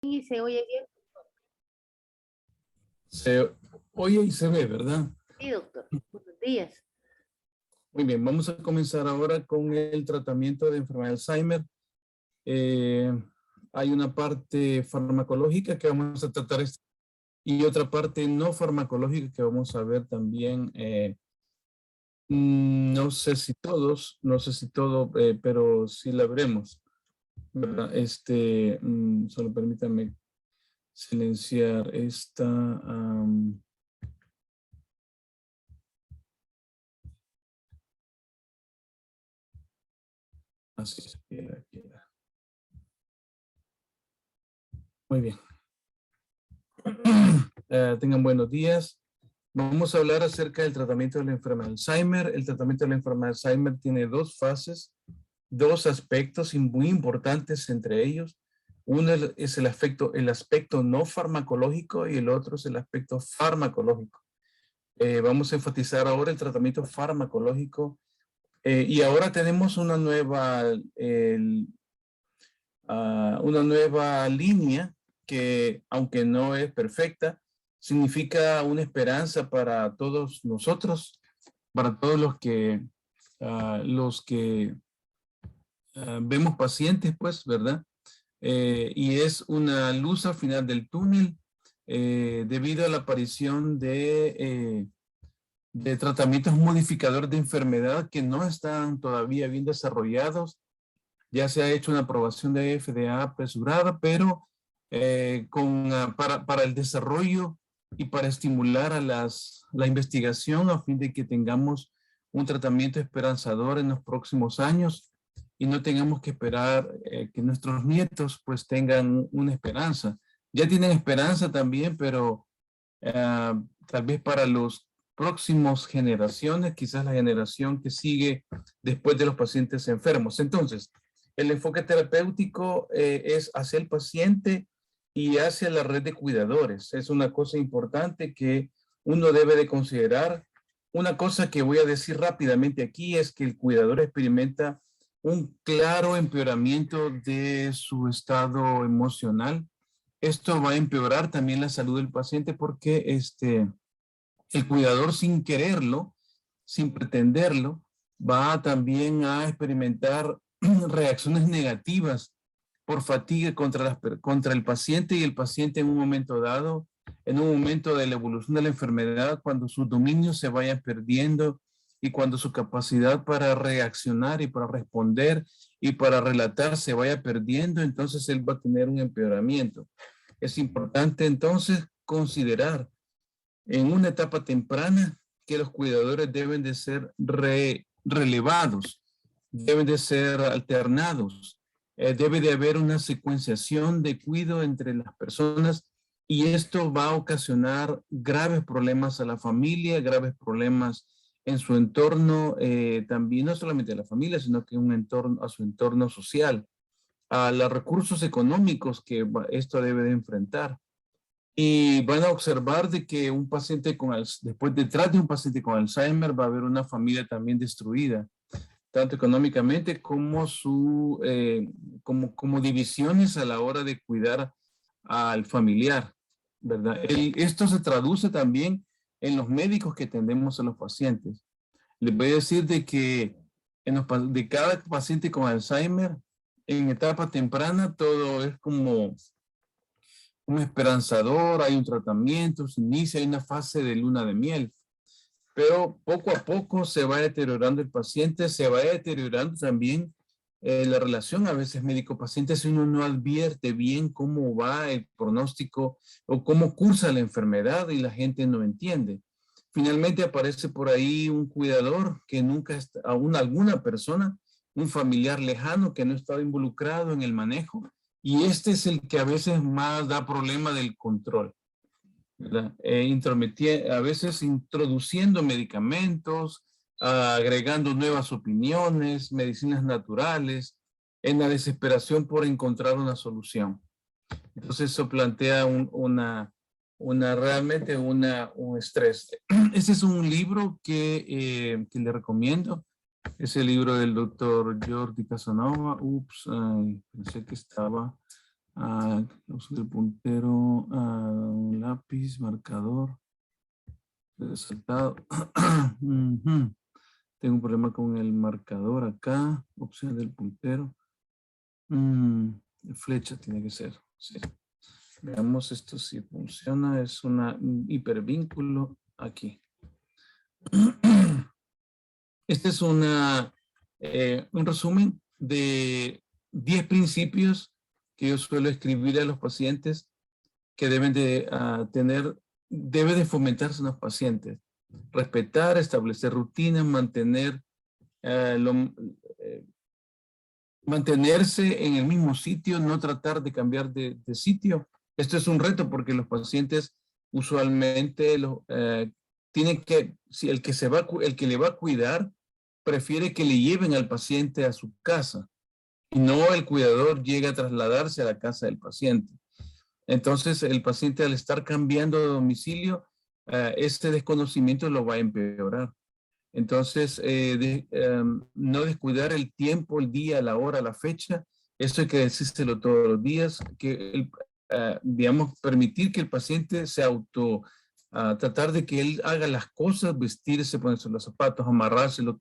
Y se oye bien. Se oye y se ve, ¿verdad? Sí, doctor. Buenos días. Muy bien, vamos a comenzar ahora con el tratamiento de enfermedad de Alzheimer. Hay una parte farmacológica que vamos a tratar y otra parte no farmacológica que vamos a ver también. No sé si todos, no sé si todo, pero sí la veremos, ¿verdad? Solo permítanme silenciar esta. Así es, queda. Muy bien. Tengan buenos días. Vamos a hablar acerca del tratamiento de la enfermedad de Alzheimer. El tratamiento de la enfermedad de Alzheimer tiene dos fases, dos aspectos muy importantes entre ellos. Uno es el aspecto no farmacológico y el otro es el aspecto farmacológico. Vamos a enfatizar ahora el tratamiento farmacológico y ahora tenemos una nueva línea que, aunque no es perfecta, significa una esperanza para todos nosotros, para todos los que vemos pacientes, pues, ¿verdad? Y es una luz al final del túnel debido a la aparición de tratamientos modificadores de enfermedad que no están todavía bien desarrollados. Ya se ha hecho una aprobación de FDA apresurada, pero para el desarrollo y para estimular a la investigación a fin de que tengamos un tratamiento esperanzador en los próximos años y no tengamos que esperar que nuestros nietos pues tengan una esperanza. Ya tienen esperanza también, pero tal vez para los próximos generaciones, quizás la generación que sigue después de los pacientes enfermos. Entonces, el enfoque terapéutico es hacia el paciente y hacia la red de cuidadores. Es una cosa importante que uno debe de considerar. Una cosa que voy a decir rápidamente aquí es que el cuidador experimenta un claro empeoramiento de su estado emocional. Esto va a empeorar también la salud del paciente porque el cuidador sin quererlo, sin pretenderlo, va también a experimentar reacciones negativas por fatiga contra el paciente y el paciente en un momento dado, en un momento de la evolución de la enfermedad, cuando sus dominios se vayan perdiendo y cuando su capacidad para reaccionar y para responder y para relatar se vaya perdiendo, entonces él va a tener un empeoramiento. Es importante entonces considerar en una etapa temprana que los cuidadores deben de ser relevados, deben de ser alternados, debe de haber una secuenciación de cuidado entre las personas y esto va a ocasionar graves problemas a la familia, graves problemas en su entorno, también no solamente a la familia, sino que a su entorno social, a los recursos económicos que esto debe de enfrentar. Y van a observar de que un paciente detrás de un paciente con Alzheimer va a haber una familia también destruida, tanto económicamente como como divisiones a la hora de cuidar al familiar, ¿verdad? Esto se traduce también en los médicos que atendemos a los pacientes. Les voy a decir de que de cada paciente con Alzheimer, en etapa temprana, todo es como un esperanzador, hay un tratamiento, se inicia, hay una fase de luna de miel, pero poco a poco se va deteriorando el paciente, se va deteriorando también la relación a veces médico-paciente si uno no advierte bien cómo va el pronóstico o cómo cursa la enfermedad y la gente no entiende. Finalmente aparece por ahí un cuidador que nunca está, alguna persona, un familiar lejano que no estaba involucrado en el manejo y este es el que a veces más da problema del control, ¿verdad? A veces introduciendo medicamentos, agregando nuevas opiniones, medicinas naturales, en la desesperación por encontrar una solución. Entonces eso plantea realmente un estrés. Ese es un libro que le recomiendo. Es el libro del doctor Jordi Casanova. Pensé que estaba uso del puntero, un lápiz, marcador, resaltado. Ujú. Tengo un problema con el marcador acá, opción del puntero. Flecha tiene que ser, sí. Veamos esto si funciona, es un hipervínculo aquí. Este es un resumen de 10 principios que yo suelo escribir a los pacientes que deben de debe de fomentarse en los pacientes. Respetar, establecer rutinas, mantenerse en el mismo sitio, no tratar de cambiar de sitio. Esto es un reto porque los pacientes usualmente tienen que, si el que le va a cuidar prefiere que le lleven al paciente a su casa y no el cuidador llega a trasladarse a la casa del paciente. Entonces el paciente al estar cambiando de domicilio, este desconocimiento lo va a empeorar. Entonces, no descuidar el tiempo, el día, la hora, la fecha, eso hay que decírselo todos los días, que digamos, permitir que el paciente se tratar de que él haga las cosas, vestirse, ponerse los zapatos, amarrárselo,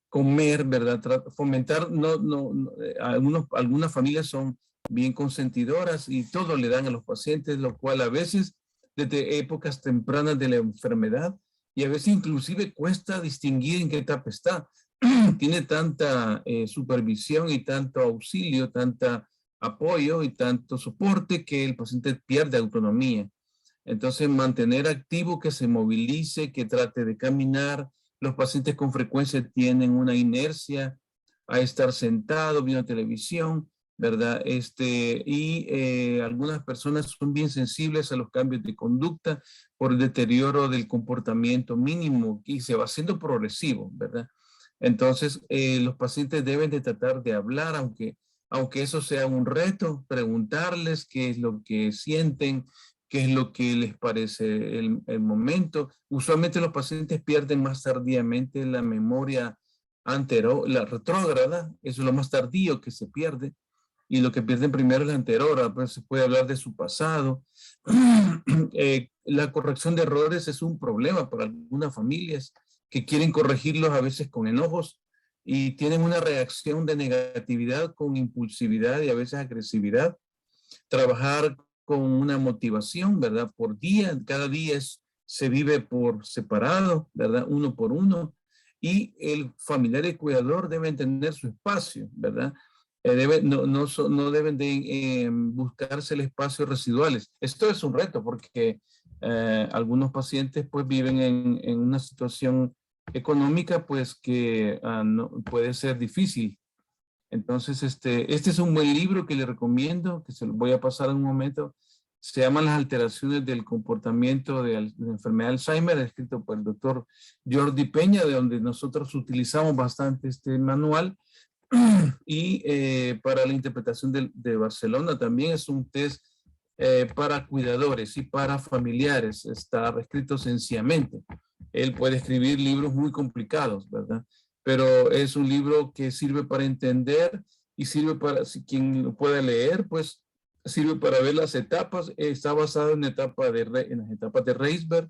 comer, ¿verdad? Fomentar, algunas familias son bien consentidoras y todo le dan a los pacientes, lo cual a veces, desde épocas tempranas de la enfermedad, y a veces inclusive cuesta distinguir en qué etapa está. Tiene tanta supervisión y tanto auxilio, tanta apoyo y tanto soporte que el paciente pierde autonomía. Entonces, mantener activo, que se movilice, que trate de caminar. Los pacientes con frecuencia tienen una inercia a estar sentado viendo televisión, ¿verdad? Algunas personas son bien sensibles a los cambios de conducta por el deterioro del comportamiento mínimo y se va haciendo progresivo, ¿verdad? Entonces, los pacientes deben de tratar de hablar, aunque eso sea un reto, preguntarles qué es lo que sienten, qué es lo que les parece el momento. Usualmente los pacientes pierden más tardíamente la memoria anterior, la retrógrada, eso es lo más tardío que se pierde, y lo que pierden primero es la anterior, pues se puede hablar de su pasado. La corrección de errores es un problema para algunas familias que quieren corregirlos a veces con enojos y tienen una reacción de negatividad con impulsividad y a veces agresividad. Trabajar con una motivación, ¿verdad? Por día, cada día se vive por separado, ¿verdad? Uno por uno. Y el familiar y cuidador deben tener su espacio, ¿verdad? No deben de buscarse el espacio residuales. Esto es un reto porque algunos pacientes pues viven en una situación económica pues que no, puede ser difícil. Entonces, este es un buen libro que le recomiendo, que se lo voy a pasar en un momento. Se llama Las alteraciones del comportamiento de la enfermedad de Alzheimer, escrito por el doctor Jordi Peña, de donde nosotros utilizamos bastante este manual. Y para la interpretación de Barcelona también es un test para cuidadores y para familiares. Está escrito sencillamente. Él puede escribir libros muy complicados, ¿verdad? Pero es un libro que sirve para entender y sirve para, si quien lo puede leer, pues sirve para ver las etapas. Está basado en las etapas de Reisberg.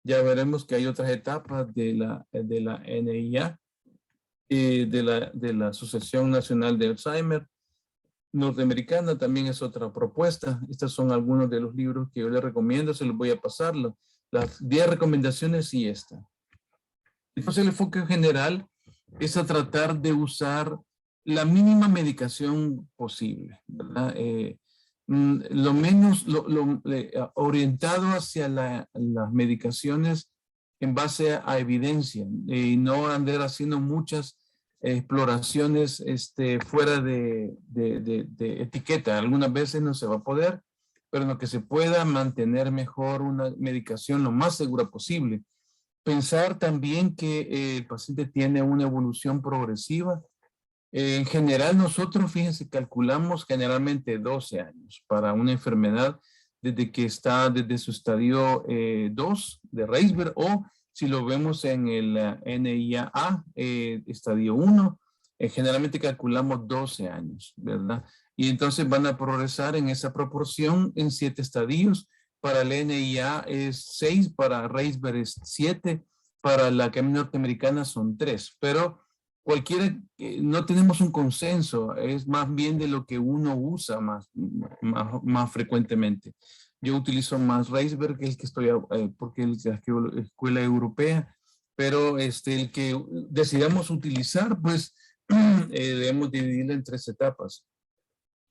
Ya veremos que hay otras etapas de la NIA, de la Asociación Nacional de Alzheimer norteamericana, también es otra propuesta. Estos son algunos de los libros que yo les recomiendo, se los voy a pasar, las 10 recomendaciones y esta. Entonces el enfoque general es a tratar de usar la mínima medicación posible, ¿verdad? Lo menos orientado hacia las medicaciones en base a evidencia y no andar haciendo muchas exploraciones fuera de etiqueta. Algunas veces no se va a poder, pero en lo que se pueda mantener mejor una medicación lo más segura posible. Pensar también que el paciente tiene una evolución progresiva. En general nosotros, fíjense, calculamos generalmente 12 años para una enfermedad desde que está desde su estadio 2 de Reisberg, o si lo vemos en el NIA estadio 1, generalmente calculamos 12 años, ¿verdad? Y entonces van a progresar en esa proporción en 7 estadios. Para el NIA es 6, para Reisberg es 7, para la Academia Norteamericana son 3. Pero cualquiera, no tenemos un consenso, es más bien de lo que uno usa más frecuentemente. Yo utilizo más Reisberg, que es el que estoy, porque es la escuela europea, pero el que decidamos utilizar, pues debemos dividirlo en 3 etapas.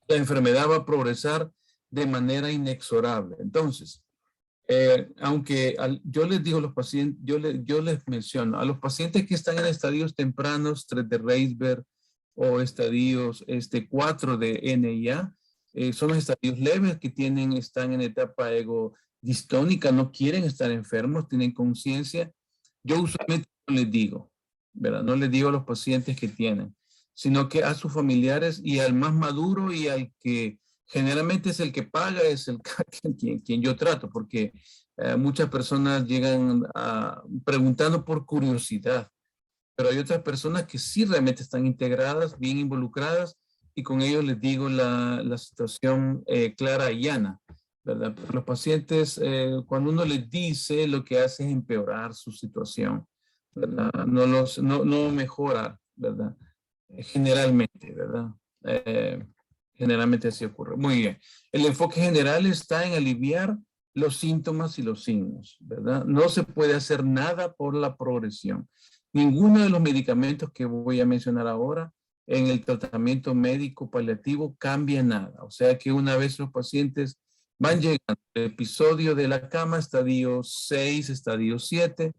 La enfermedad va a progresar de manera inexorable. Entonces, aunque yo les digo a los pacientes, yo les menciono, a los pacientes que están en estadios tempranos, 3 de Reisberg o estadios 4 de NIA, son los estadios leves que están en etapa ego distónica, no quieren estar enfermos, tienen conciencia. Yo usualmente no les digo, ¿verdad? No les digo a los pacientes que tienen, sino que a sus familiares y al más maduro y al que generalmente es el que paga, es el quien yo trato, porque muchas personas llegan preguntando por curiosidad, pero hay otras personas que sí realmente están integradas, bien involucradas, y con ellos les digo la situación clara y llana, ¿verdad? Pero los pacientes, cuando uno les dice, lo que hace es empeorar su situación, ¿verdad? No mejora, ¿verdad? Generalmente, ¿verdad? Generalmente así ocurre. Muy bien. El enfoque general está en aliviar los síntomas y los signos, ¿verdad? No se puede hacer nada por la progresión. Ninguno de los medicamentos que voy a mencionar ahora en el tratamiento médico paliativo cambia nada. O sea que una vez los pacientes van llegando al episodio de la cama, estadio 6, estadio 7,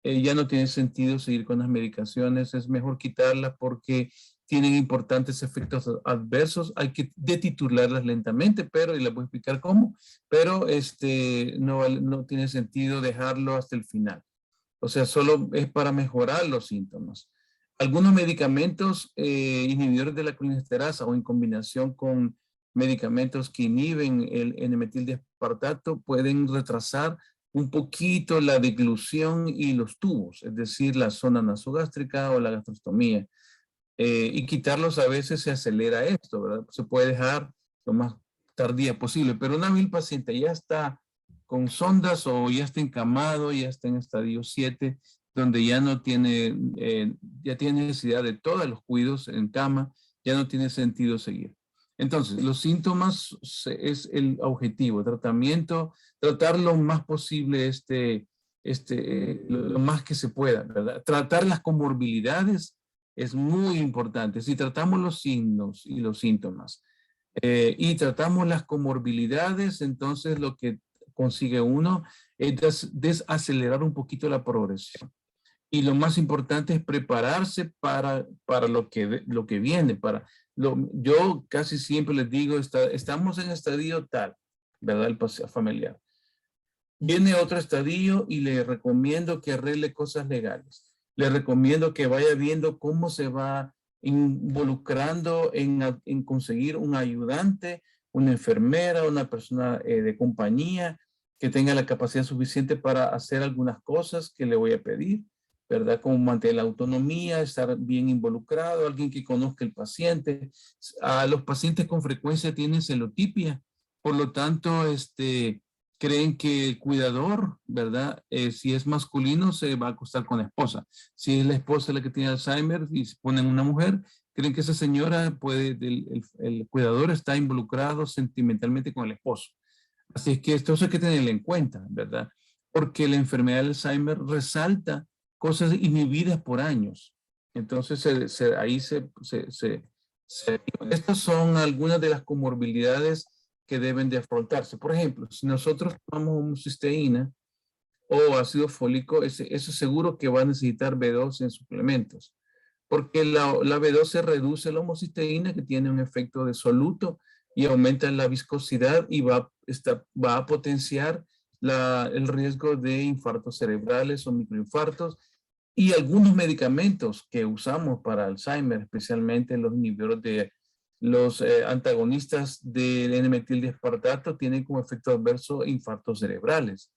ya no tiene sentido seguir con las medicaciones, es mejor quitarlas porque tienen importantes efectos adversos, hay que detitularlas lentamente, pero, y les voy a explicar cómo, pero no tiene sentido dejarlo hasta el final. O sea, solo es para mejorar los síntomas. Algunos medicamentos inhibidores de la colinesterasa o en combinación con medicamentos que inhiben el N-metildiaspartato pueden retrasar un poquito la deglución y los tubos, es decir, la zona nasogástrica o la gastrostomía. Y quitarlos a veces se acelera esto, ¿verdad? Se puede dejar lo más tardía posible, pero una vez el paciente ya está con sondas o ya está encamado, ya está en estadio 7, donde ya tiene necesidad de todos los cuidados en cama, ya no tiene sentido seguir. Entonces, los síntomas es el objetivo, tratamiento, tratar lo más posible lo más que se pueda, ¿verdad? Tratar las comorbilidades es muy importante. Si tratamos los signos y los síntomas y tratamos las comorbilidades, entonces lo que consigue uno es desacelerar un poquito la progresión. Y lo más importante es prepararse para lo que viene. Yo casi siempre les digo, estamos en estadio tal, ¿verdad? El paseo familiar. Viene otro estadio y le recomiendo que arregle cosas legales. Le recomiendo que vaya viendo cómo se va involucrando en conseguir un ayudante, una enfermera, una persona de compañía que tenga la capacidad suficiente para hacer algunas cosas que le voy a pedir, ¿verdad? Como mantener la autonomía, estar bien involucrado, alguien que conozca el paciente. A los pacientes con frecuencia tienen celotipia, por lo tanto, creen que el cuidador, ¿verdad? Si es masculino, se va a acostar con la esposa. Si es la esposa la que tiene Alzheimer y se ponen una mujer, creen que esa señora el cuidador está involucrado sentimentalmente con el esposo. Así es que esto hay que tenerlo en cuenta, ¿verdad? Porque la enfermedad de Alzheimer resalta cosas inhibidas por años. Entonces, estas son algunas de las comorbilidades que deben de afrontarse. Por ejemplo, si nosotros tomamos homocisteína o ácido fólico, eso seguro que va a necesitar B12 en suplementos, porque la B12 reduce la homocisteína, que tiene un efecto de soluto y aumenta la viscosidad y va a potenciar el riesgo de infartos cerebrales o microinfartos. Y algunos medicamentos que usamos para Alzheimer, especialmente los inhibidores de los antagonistas del N-metildiaspartato, tienen como efecto adverso infartos cerebrales.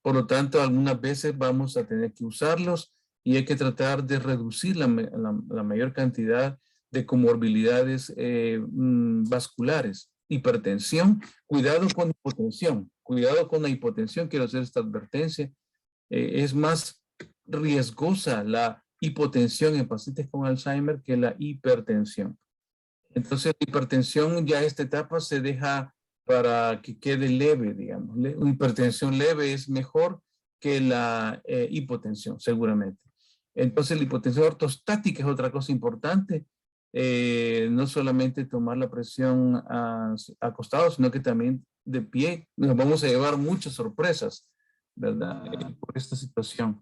Por lo tanto, algunas veces vamos a tener que usarlos y hay que tratar de reducir la mayor cantidad de comorbilidades vasculares, hipertensión, cuidado con hipotensión, cuidado con la hipotensión, quiero hacer esta advertencia, es más riesgosa la hipotensión en pacientes con Alzheimer que la hipertensión. Entonces, la hipertensión ya a esta etapa se deja para que quede leve, digamos. Una hipertensión leve es mejor que la hipotensión, seguramente. Entonces, la hipotensión ortostática es otra cosa importante. No solamente tomar la presión acostado, sino que también de pie. Nos vamos a llevar muchas sorpresas, ¿verdad? Por esta situación.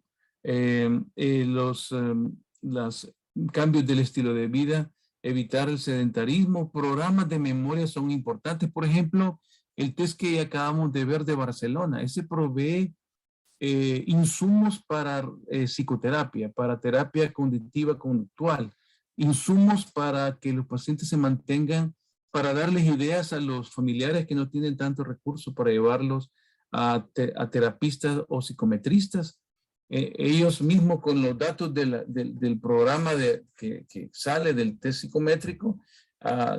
Los cambios del estilo de vida, evitar el sedentarismo, programas de memoria son importantes. Por ejemplo, el test que acabamos de ver de Barcelona, ese provee insumos para psicoterapia, para terapia cognitiva conductual, insumos para que los pacientes se mantengan, para darles ideas a los familiares que no tienen tantos recursos para llevarlos a terapistas o psicometristas. Ellos mismos con los datos del programa que sale del test psicométrico,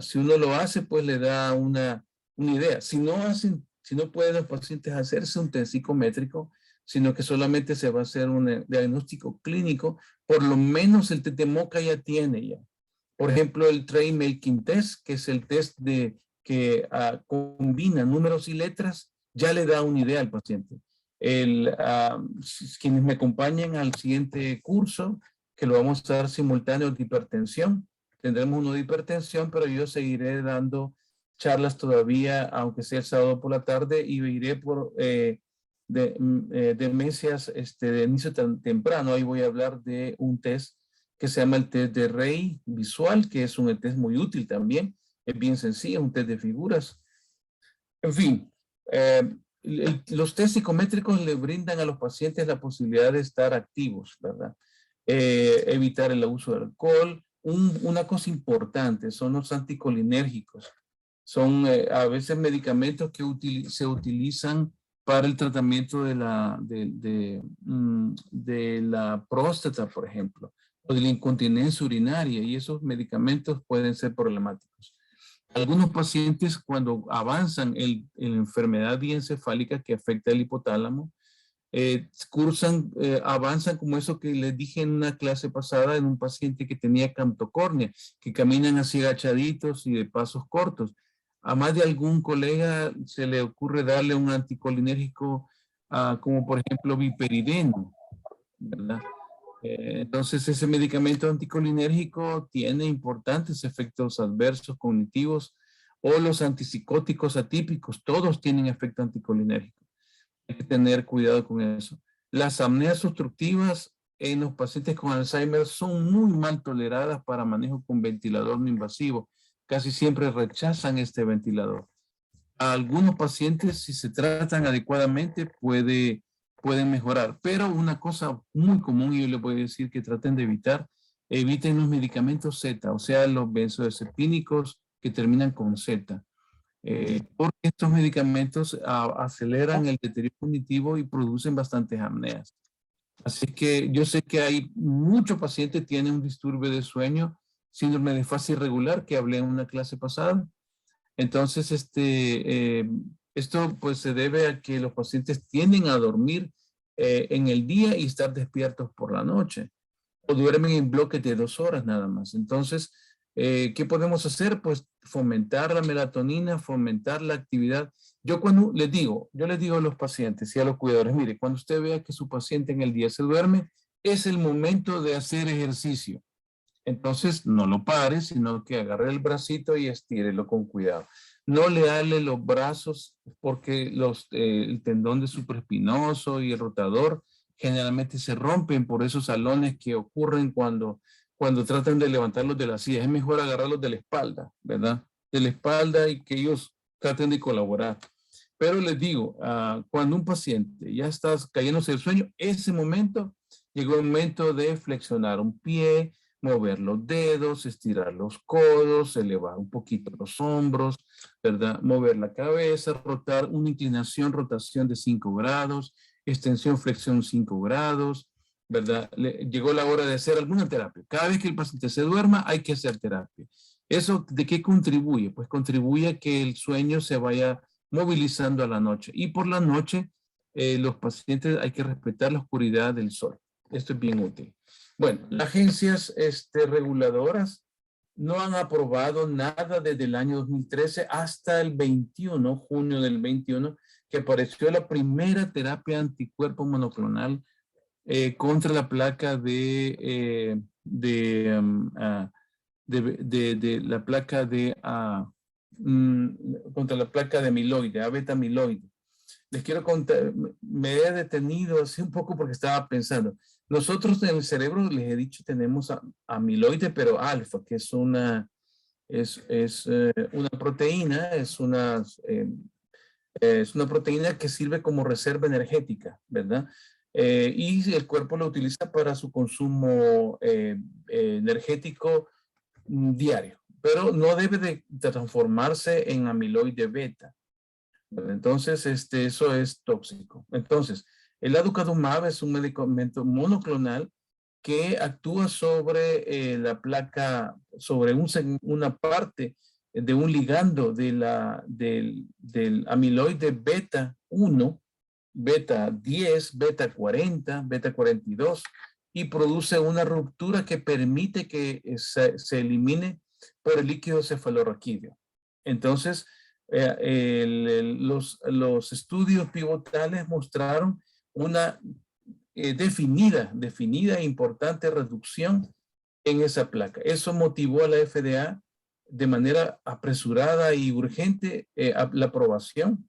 si uno lo hace, pues le da una idea. Si no pueden los pacientes hacerse un test psicométrico, sino que solamente se va a hacer un diagnóstico clínico, por lo menos el test de MoCA ya tiene ya. Por ejemplo, el Tray Making Test, que es el test que combina números y letras, ya le da una idea al paciente. Quienes me acompañen al siguiente curso, que lo vamos a dar simultáneo de hipertensión, tendremos uno de hipertensión, pero yo seguiré dando charlas todavía, aunque sea el sábado por la tarde, y iré por demencias de inicio temprano. Ahí voy a hablar de un test que se llama el test de Rey visual, que es un test muy útil también, es bien sencillo, un test de figuras. En fin, los test psicométricos le brindan a los pacientes la posibilidad de estar activos, ¿verdad? Evitar el abuso de alcohol. Una cosa importante son los anticolinérgicos. Son a veces medicamentos que se utilizan para el tratamiento de la próstata, por ejemplo, o de la incontinencia urinaria, y esos medicamentos pueden ser problemáticos. Algunos pacientes, cuando avanzan en la enfermedad diencefálica que afecta el hipotálamo, avanzan como eso que les dije en una clase pasada en un paciente que tenía camtocornia, que caminan así agachaditos y de pasos cortos. A más de algún colega se le ocurre darle un anticolinérgico como por ejemplo viperideno, ¿verdad? Entonces ese medicamento anticolinérgico tiene importantes efectos adversos cognitivos, o los antipsicóticos atípicos, todos tienen efecto anticolinérgico. Hay que tener cuidado con eso. Las apneas obstructivas en los pacientes con Alzheimer son muy mal toleradas para manejo con ventilador no invasivo. Casi siempre rechazan este ventilador. A algunos pacientes, si se tratan adecuadamente, pueden mejorar. Pero una cosa muy común, y yo les voy a decir que traten de eviten los medicamentos Z, o sea, los benzodiazepínicos que terminan con Z. Porque estos medicamentos aceleran el deterioro cognitivo y producen bastantes apneas. Así que yo sé que hay muchos pacientes que tienen un disturbio de sueño, síndrome de fase irregular, que hablé en una clase pasada. Entonces, esto pues se debe a que los pacientes tienden a dormir en el día y estar despiertos por la noche, o duermen en bloques de 2 horas nada más. Entonces, ¿qué podemos hacer? Pues fomentar la melatonina, fomentar la actividad. Yo les digo a los pacientes y a los cuidadores, mire, cuando usted vea que su paciente en el día se duerme, es el momento de hacer ejercicio. Entonces, no lo pare, sino que agarre el bracito y estírelo con cuidado. No le dale los brazos, porque el tendón de supraespinoso y el rotador generalmente se rompen por esos salones que ocurren cuando tratan de levantarlos de la silla. Es mejor agarrarlos de la espalda, ¿verdad? De la espalda, y que ellos traten de colaborar. Pero les digo, cuando un paciente ya está cayéndose del sueño, ese momento llegó el momento de flexionar un pie, mover los dedos, estirar los codos, elevar un poquito los hombros, ¿verdad? Mover la cabeza, rotar una inclinación, rotación de 5 grados, extensión, flexión 5 grados, ¿verdad? Llegó la hora de hacer alguna terapia. Cada vez que el paciente se duerma, hay que hacer terapia. ¿Eso de qué contribuye? Pues contribuye a que el sueño se vaya movilizando a la noche. Y por la noche, los pacientes hay que respetar la oscuridad del sol. Esto es bien útil. Bueno, las agencias reguladoras no han aprobado nada desde el año 2013 hasta el 21, junio del 21, que apareció la primera terapia anticuerpo monoclonal contra la placa de la placa contra la placa de amiloide, beta amiloide. Les quiero contar, me he detenido así un poco porque estaba pensando. Nosotros en el cerebro, les he dicho, tenemos amiloide, pero alfa, que es una proteína, es una proteína que sirve como reserva energética, ¿verdad? Y el cuerpo lo utiliza para su consumo energético diario, pero no debe de transformarse en amiloide beta. Entonces, eso es tóxico. Entonces, el aducanumab es un medicamento monoclonal que actúa sobre la placa, sobre una parte de un ligando del amiloide beta 1, beta 10, beta 40, beta 42, y produce una ruptura que permite que se elimine por el líquido cefalorraquídeo. Entonces, los estudios pivotales mostraron una definida e importante reducción en esa placa. Eso motivó a la FDA de manera apresurada y urgente la aprobación,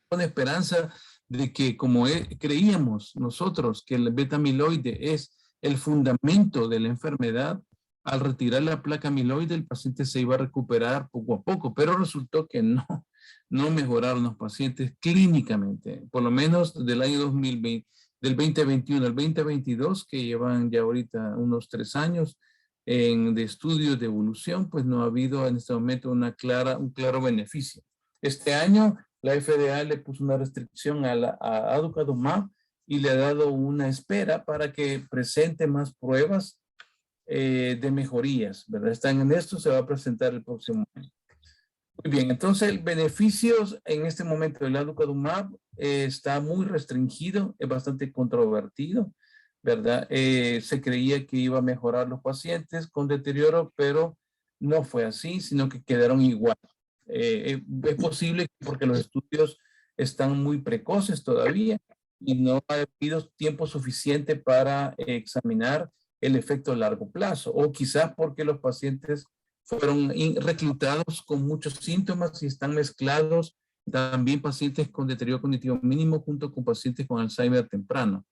con esperanza de que como creíamos nosotros que el beta amiloide es el fundamento de la enfermedad, al retirar la placa amiloide el paciente se iba a recuperar poco a poco, pero resultó que no mejoraron los pacientes clínicamente, por lo menos del año 2020, del 2021 al 2022, que llevan ya ahorita unos 3 años de estudios de evolución, pues no ha habido en este momento un claro beneficio. Este año la FDA le puso una restricción a aducanumab y le ha dado una espera para que presente más pruebas de mejorías, ¿verdad? Están en esto, se va a presentar el próximo año. Muy bien, entonces el beneficio en este momento del aducanumab está muy restringido, es bastante controvertido, ¿verdad? Se creía que iba a mejorar los pacientes con deterioro, pero no fue así, sino que quedaron igual. Es posible porque los estudios están muy precoces todavía y no ha habido tiempo suficiente para examinar el efecto a largo plazo, o quizás porque los pacientes fueron reclutados con muchos síntomas y están mezclados también pacientes con deterioro cognitivo mínimo junto con pacientes con Alzheimer temprano.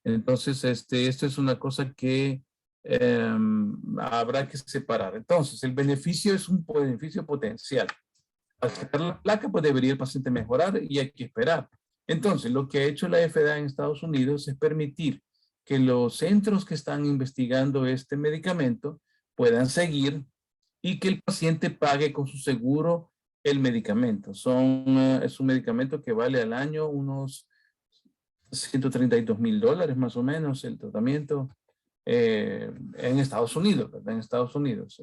Entonces, esto es una cosa que habrá que separar. Entonces, el beneficio es un beneficio potencial. Al quitar la placa, pues debería el paciente mejorar y hay que esperar. Entonces, lo que ha hecho la FDA en Estados Unidos es permitir que los centros que están investigando este medicamento puedan seguir y que el paciente pague con su seguro el medicamento. Es un medicamento que vale al año unos $132,000 más o menos el tratamiento en Estados Unidos, ¿verdad? En Estados Unidos.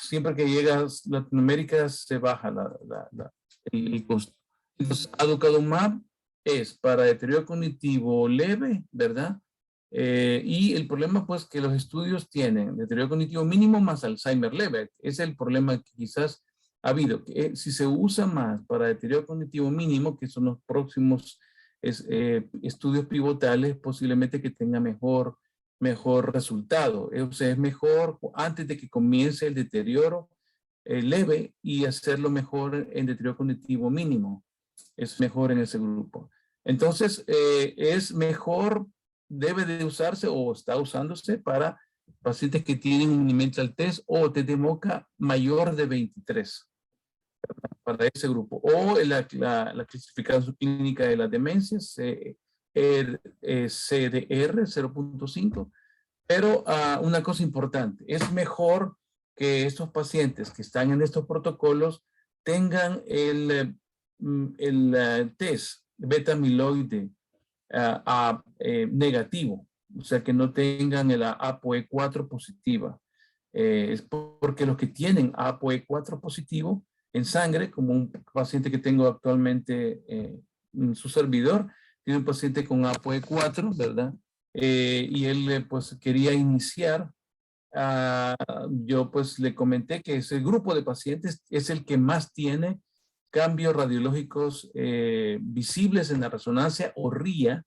Siempre que llegas a Latinoamérica se baja el costo. Entonces, aducanumab es para deterioro cognitivo leve, ¿verdad? Y el problema pues que los estudios tienen deterioro cognitivo mínimo más Alzheimer leve. Es el problema que quizás ha habido. Que, si se usa más para deterioro cognitivo mínimo, que son los próximos estudios pivotales, posiblemente que tenga mejor resultado. O sea, es mejor antes de que comience el deterioro leve y hacerlo mejor en deterioro cognitivo mínimo. Es mejor en ese grupo. Entonces, es mejor, debe de usarse o está usándose para pacientes que tienen un mental test o test de MoCA mayor de 23 para ese grupo. O la clasificación clínica de las demencias, CDR 0.5. Pero una cosa importante, es mejor que estos pacientes que están en estos protocolos tengan el test beta amiloide negativo, o sea, que no tengan el ApoE4 positiva. Es porque los que tienen ApoE4 positivo en sangre, como un paciente que tengo actualmente en su servidor, tiene un paciente con ApoE4, ¿verdad? Y él pues quería iniciar. Yo pues le comenté que ese grupo de pacientes es el que más tiene cambios radiológicos visibles en la resonancia o RIA.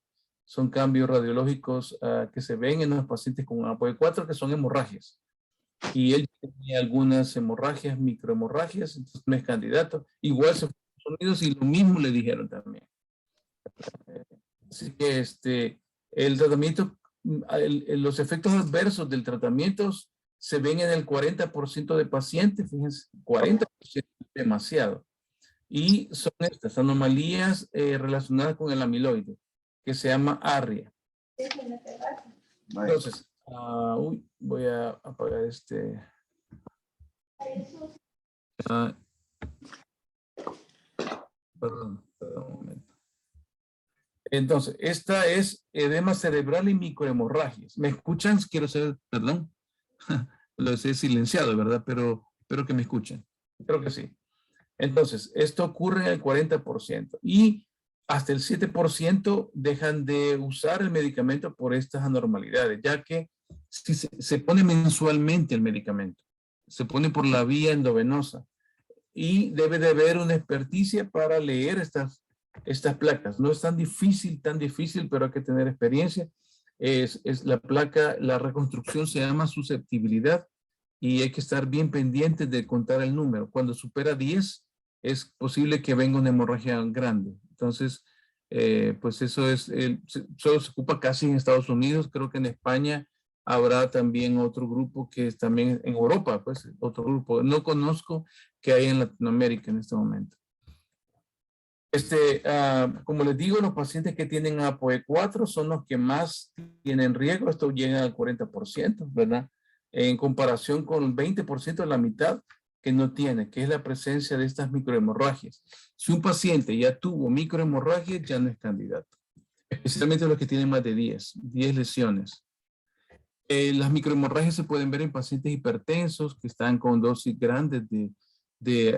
Son cambios radiológicos que se ven en los pacientes con ApoE4 que son hemorragias. Y él tenía algunas hemorragias, microhemorragias, entonces no es candidato. Igual se fue a Estados Unidos y lo mismo le dijeron también. Así que el tratamiento, los efectos adversos del tratamiento se ven en el 40% de pacientes, fíjense, 40% es demasiado. Y son estas anomalías relacionadas con el amiloide, que se llama ARIA. Entonces, voy a apagar perdón, un momento. Entonces, esta es edema cerebral y microhemorragias. ¿Me escuchan? Quiero saber, perdón. Lo he silenciado, ¿verdad? Pero espero que me escuchen. Creo que sí. Entonces, esto ocurre en el 40% y hasta el 7% dejan de usar el medicamento por estas anormalidades, ya que si se pone mensualmente el medicamento, se pone por la vía endovenosa y debe de haber una experticia para leer estas placas. No es tan difícil, pero hay que tener experiencia. Es la placa, la reconstrucción se llama susceptibilidad y hay que estar bien pendientes de contar el número. Cuando supera 10, es posible que venga una hemorragia grande. Entonces, pues eso es, solo se ocupa casi en Estados Unidos. Creo que en España habrá también otro grupo que es también en Europa, pues otro grupo. No conozco que hay en Latinoamérica en este momento. Como les digo, los pacientes que tienen ApoE4 son los que más tienen riesgo. Esto llega al 40%, ¿verdad? En comparación con el 20% de la mitad que no tiene, que es la presencia de estas microhemorragias. Si un paciente ya tuvo microhemorragias, ya no es candidato. Especialmente los que tienen más de 10 lesiones. Las microhemorragias se pueden ver en pacientes hipertensos que están con dosis grandes de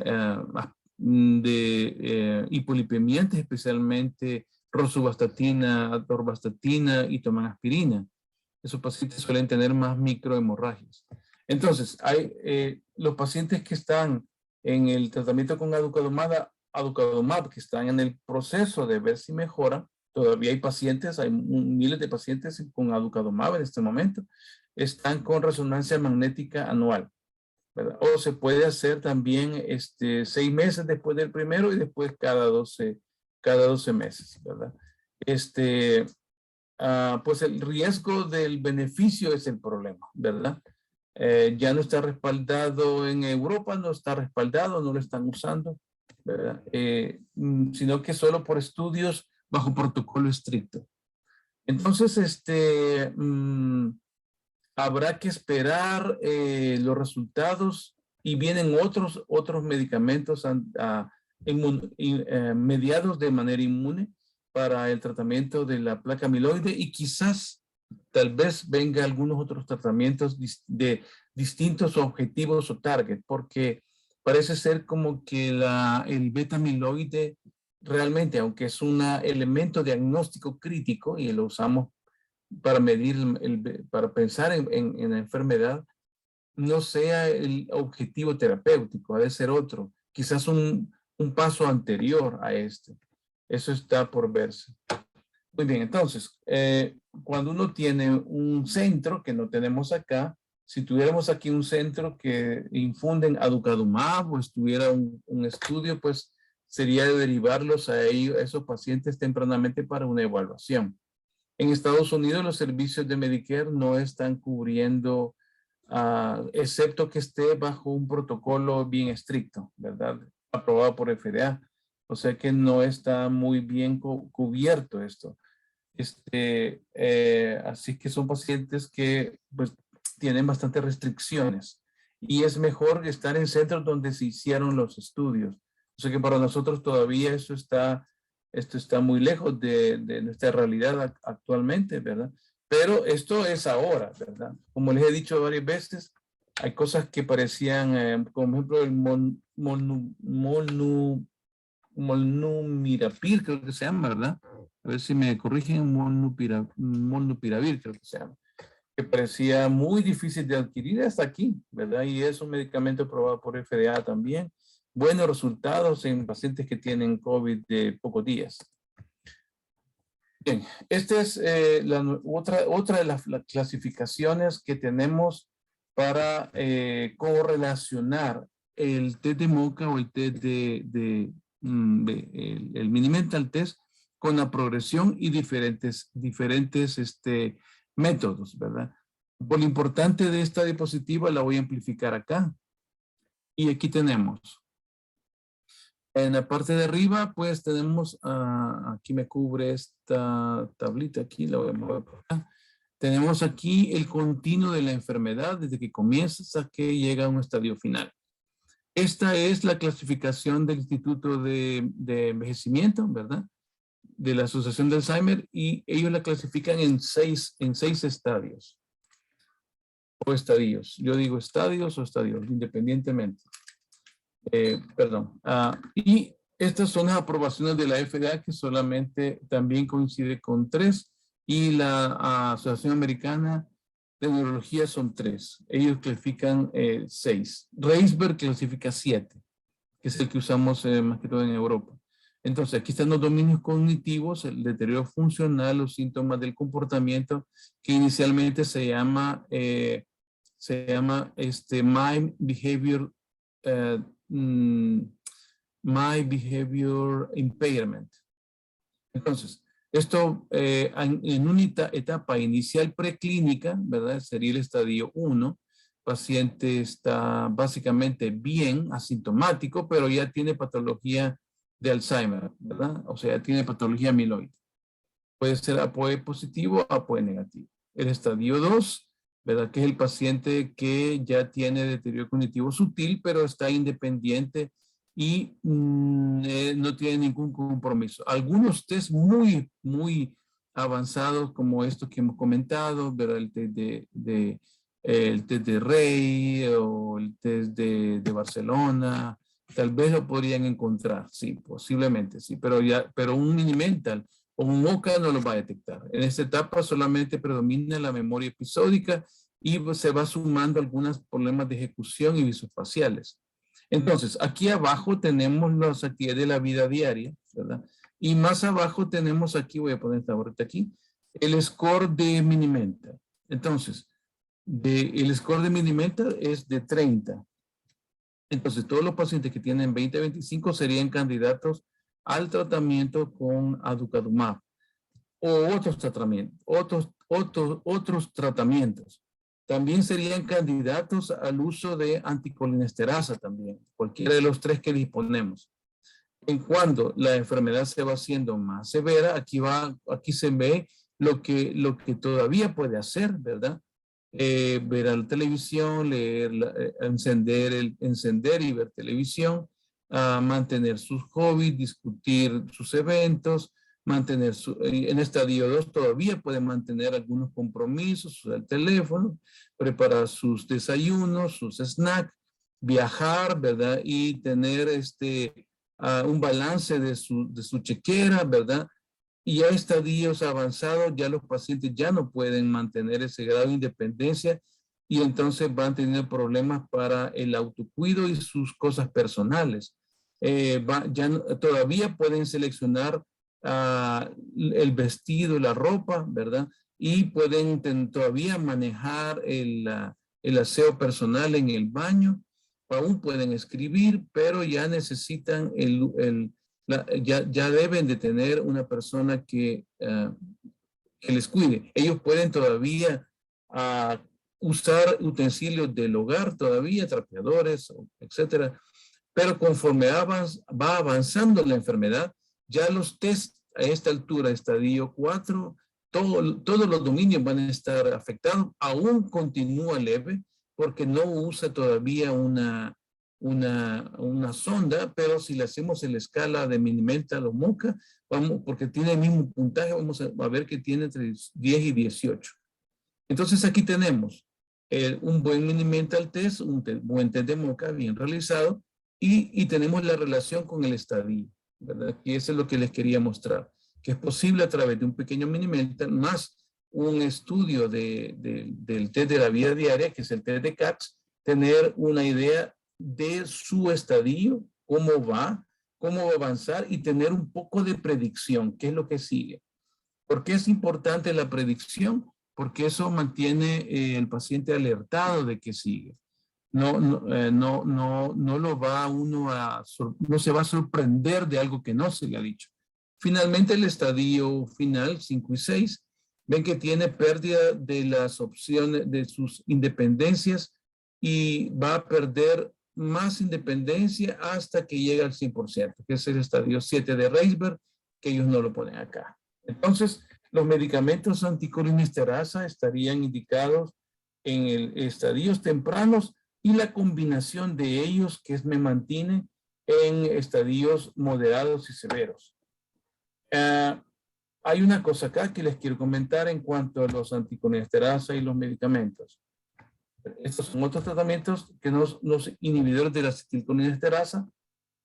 hipolipemiantes, especialmente rosuvastatina, atorvastatina y toman aspirina. Esos pacientes suelen tener más microhemorragias. Entonces, hay los pacientes que están en el tratamiento con aducanumab, que están en el proceso de ver si mejora. Todavía hay pacientes, hay miles de pacientes con aducanumab en este momento, están con resonancia magnética anual, ¿verdad? O se puede hacer también 6 meses después del primero y después cada 12 meses, ¿verdad? Pues el riesgo del beneficio es el problema, ¿verdad? Ya no está respaldado en Europa, no está respaldado, no lo están usando, ¿verdad? Sino que solo por estudios bajo protocolo estricto. Entonces, habrá que esperar los resultados y vienen otros medicamentos mediados de manera inmune para el tratamiento de la placa amiloide y quizás tal vez venga algunos otros tratamientos de distintos objetivos o target, porque parece ser como que el beta amiloide realmente, aunque es un elemento diagnóstico crítico y lo usamos para medir, para pensar en la enfermedad, no sea el objetivo terapéutico, ha de ser otro, quizás un paso anterior a este. Eso está por verse. Muy bien, entonces, cuando uno tiene un centro que no tenemos acá, si tuviéramos aquí un centro que infunden aducanumab o estuviera un estudio, pues sería de derivarlos a esos pacientes tempranamente para una evaluación. En Estados Unidos los servicios de Medicare no están cubriendo, excepto que esté bajo un protocolo bien estricto, ¿verdad? Aprobado por FDA. O sea que no está muy bien cubierto esto. Así que son pacientes que pues, tienen bastantes restricciones. Y es mejor estar en centros donde se hicieron los estudios. O sea que para nosotros todavía eso está Esto está muy lejos de nuestra realidad actualmente, ¿verdad? Pero esto es ahora, ¿verdad? Como les he dicho varias veces, hay cosas que parecían, como ejemplo, el molnupiravir, creo que se llama, ¿verdad? A ver si me corrigen, molnupiravir, creo que se llama, que parecía muy difícil de adquirir hasta aquí, ¿verdad? Y es un medicamento aprobado por FDA también. Buenos resultados en pacientes que tienen COVID de pocos días. Bien, esta es otra de las clasificaciones que tenemos para correlacionar el test de MoCA o el test el mini mental test con la progresión y diferentes métodos, ¿verdad? Por lo importante de esta diapositiva la voy a amplificar acá. Y aquí tenemos. En la parte de arriba, pues tenemos, aquí me cubre esta tablita, aquí la voy a mover por acá. Tenemos aquí el continuo de la enfermedad desde que comienza hasta que llega a un estadio final. Esta es la clasificación del Instituto de Envejecimiento, ¿verdad? De la Asociación de Alzheimer, y ellos la clasifican en seis estadios. O estadios. Yo digo estadios o estadios, independientemente. Perdón. Y estas son las aprobaciones de la FDA, que solamente también coincide con 3, y la Asociación Americana de Neurología son 3. Ellos clasifican 6. Reisberg clasifica 7, que es el que usamos más que todo en Europa. Entonces, aquí están los dominios cognitivos, el deterioro funcional, los síntomas del comportamiento, que inicialmente se llama Mind Behavior My Behavior Impairment. Entonces, esto en una etapa inicial preclínica, ¿verdad? Sería el estadio 1. Paciente está básicamente bien, asintomático, pero ya tiene patología de Alzheimer, ¿verdad? O sea, tiene patología amiloide. Puede ser APOE positivo o APOE negativo. El estadio 2, ¿verdad? Que es el paciente que ya tiene deterioro cognitivo sutil, pero está independiente y no tiene ningún compromiso. Algunos test muy, muy avanzados, como estos que hemos comentado, ¿verdad? El test de Rey o el test de Barcelona, tal vez lo podrían encontrar, sí, posiblemente, sí, pero un mini mental o un MoCA no lo va a detectar. En esta etapa solamente predomina la memoria episódica y se va sumando algunos problemas de ejecución y visofaciales. Entonces, aquí abajo tenemos las actividades de la vida diaria, ¿verdad? Y más abajo tenemos aquí, voy a poner esta boleta aquí, el score de Mini-Mental. Entonces, el score de Mini-Mental es de 30. Entonces, todos los pacientes que tienen 20-25 serían candidatos al tratamiento con aducanumab o otros tratamientos. También serían candidatos al uso de anticolinesterasa también, cualquiera de los 3 que disponemos. En cuando la enfermedad se va haciendo más severa, aquí se ve lo que todavía puede hacer, ¿verdad? Ver la televisión, encender y ver televisión, mantener sus hobbies, discutir sus eventos, en estadio 2 todavía puede mantener algunos compromisos, usar el teléfono, preparar sus desayunos, sus snacks, viajar, ¿verdad? Y tener un balance de su chequera, ¿verdad? Y a estadios avanzados ya los pacientes ya no pueden mantener ese grado de independencia y entonces van teniendo problemas para el autocuido y sus cosas personales. Todavía pueden seleccionar el vestido, la ropa, ¿verdad? Y pueden todavía manejar el aseo personal en el baño. Aún pueden escribir, pero ya necesitan ya deben de tener una persona que les cuide. Ellos pueden todavía usar utensilios del hogar, todavía trapeadores, etcétera. Pero conforme va avanzando la enfermedad, ya los test a esta altura, estadio 4, todos los dominios van a estar afectados. Aún continúa leve porque no usa todavía una una sonda, pero si le hacemos en la escala de Minimental o MoCA, vamos, porque tiene el mismo puntaje, vamos a ver que tiene entre 10 y 18. Entonces aquí tenemos un buen Minimental test, buen test de MoCA bien realizado, y tenemos la relación con el estadio, ¿verdad? Y eso es lo que les quería mostrar, que es posible a través de un pequeño Minimental más un estudio del test de la vida diaria, que es el test de CATS, tener una idea de su estadio, cómo va a avanzar y tener un poco de predicción, qué es lo que sigue. ¿Por qué es importante la predicción? Porque eso mantiene el paciente alertado de que sigue. No lo va uno no se va a sorprender de algo que no se le ha dicho. Finalmente, el estadio final, 5 y 6, ven que tiene pérdida de las opciones, de sus independencias, y va a perder más independencia hasta que llegue al 100%, que es el estadio 7 de Reisberg, que ellos no lo ponen acá. Entonces, los medicamentos anticolinesterasa estarían indicados en estadios tempranos, y la combinación de ellos, que me mantiene en estadios moderados y severos. Hay una cosa acá que les quiero comentar en cuanto a los anticolinesterasa y los medicamentos. Estos son otros tratamientos que los inhibidores de la acetilcolinesterasa.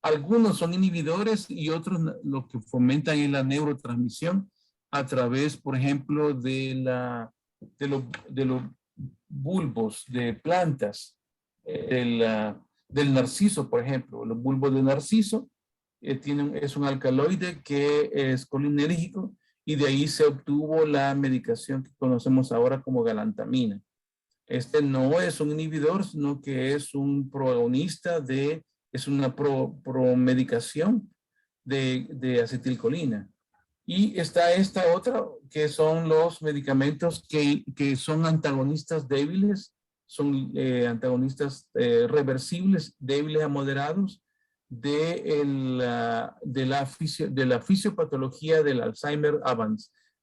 Algunos son inhibidores y otros lo que fomentan es la neurotransmisión a través, por ejemplo, de los bulbos de plantas, del narciso, por ejemplo. Los bulbos de narciso es un alcaloide que es colinérgico, y de ahí se obtuvo la medicación que conocemos ahora como galantamina. Este no es un inhibidor, sino que es un proagonista es una promedicación de acetilcolina. Y está esta otra, que son los medicamentos que son antagonistas débiles, son antagonistas reversibles, débiles a moderados, de la fisiopatología del Alzheimer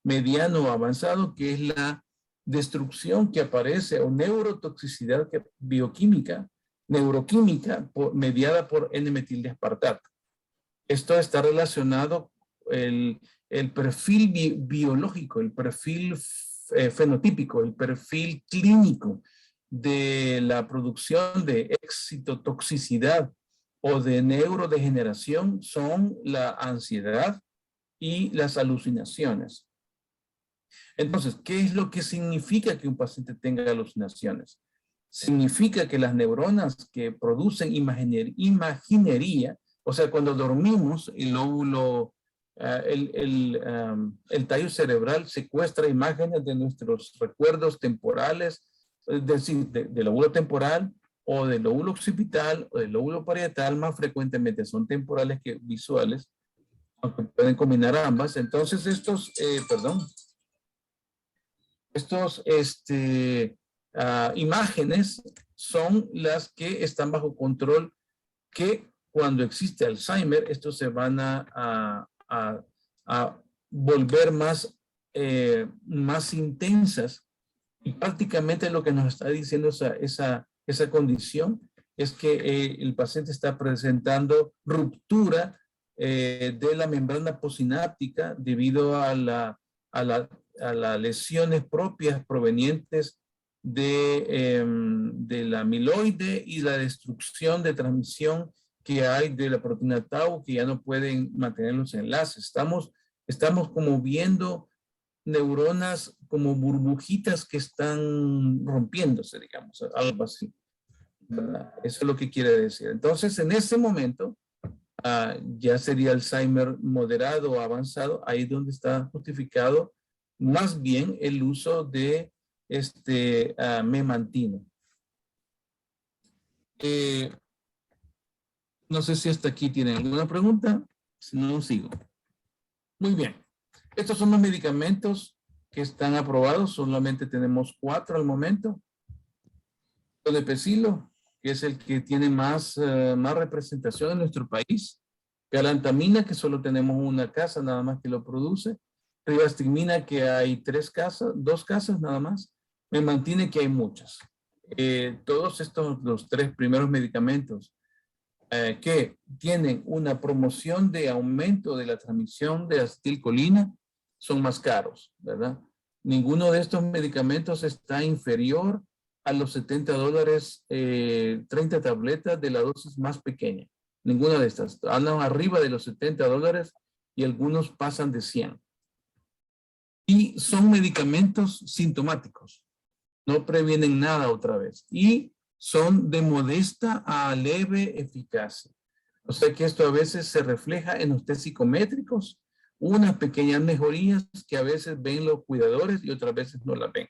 mediano o avanzado, que es la destrucción que aparece, o neurotoxicidad bioquímica, neuroquímica, mediada por N-metildeaspartato. Esto está relacionado el perfil biológico, el perfil fenotípico, el perfil clínico de la producción de excitotoxicidad o de neurodegeneración, son la ansiedad y las alucinaciones. Entonces, ¿qué es lo que significa que un paciente tenga alucinaciones? Significa que las neuronas que producen imaginería, o sea, cuando dormimos, el lóbulo, el tallo cerebral secuestra imágenes de nuestros recuerdos temporales, es decir, del lóbulo temporal o del lóbulo occipital o del lóbulo parietal. Más frecuentemente son temporales que visuales, aunque pueden combinar ambas. Entonces estos imágenes son las que están bajo control, que cuando existe Alzheimer, estos se van a volver más intensas, y prácticamente lo que nos está diciendo esa condición es que el paciente está presentando ruptura de la membrana posináptica debido a las lesiones propias provenientes de la amiloide y la destrucción de transmisión que hay de la proteína tau, que ya no pueden mantener los enlaces. Estamos como viendo neuronas como burbujitas que están rompiéndose, digamos, algo así, ¿verdad? Eso es lo que quiere decir. Entonces, en ese momento, ya sería Alzheimer moderado o avanzado, ahí donde está justificado más bien el uso de memantino. No sé si hasta aquí tienen alguna pregunta, si no, sigo. Muy bien. Estos son los medicamentos que están aprobados, solamente tenemos 4 al momento. Donepezilo, que es el que tiene más representación en nuestro país. Galantamina, que solo tenemos una casa nada más que lo produce. Rivastigmina, que hay 2 casas nada más. Me mantiene que hay muchas. Todos estos, los 3 primeros medicamentos que tienen una promoción de aumento de la transmisión de acetilcolina son más caros, ¿verdad? Ninguno de estos medicamentos está inferior a los $70, 30 tabletas de la dosis más pequeña. Ninguna de estas. Andan arriba de los $70 y algunos pasan de 100. Y son medicamentos sintomáticos. No previenen nada otra vez. Y son de modesta a leve eficacia. O sea que esto a veces se refleja en los test psicométricos, unas pequeñas mejorías que a veces ven los cuidadores y otras veces no las ven.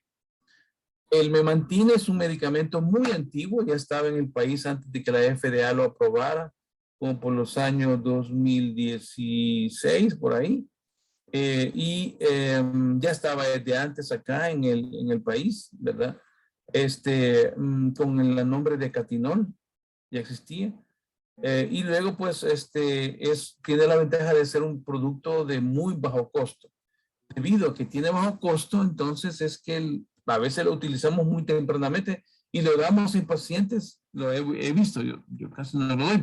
El Memantin es un medicamento muy antiguo, ya estaba en el país antes de que la FDA lo aprobara, como por los años 2016, por ahí. Ya estaba desde antes acá en el país, ¿verdad? Con el nombre de Catinol, ya existía. Y luego, pues, tiene la ventaja de ser un producto de muy bajo costo. Debido a que tiene bajo costo, entonces es que a veces lo utilizamos muy tempranamente y lo damos en pacientes, lo he visto, yo casi no lo doy,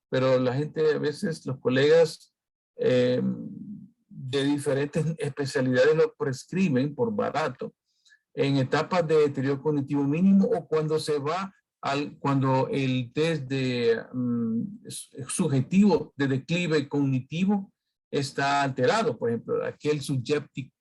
pero la gente a veces, los colegas de diferentes especialidades lo prescriben por barato en etapas de deterioro cognitivo mínimo o cuando se va cuando el test subjetivo de declive cognitivo está alterado. Por ejemplo, aquel subjective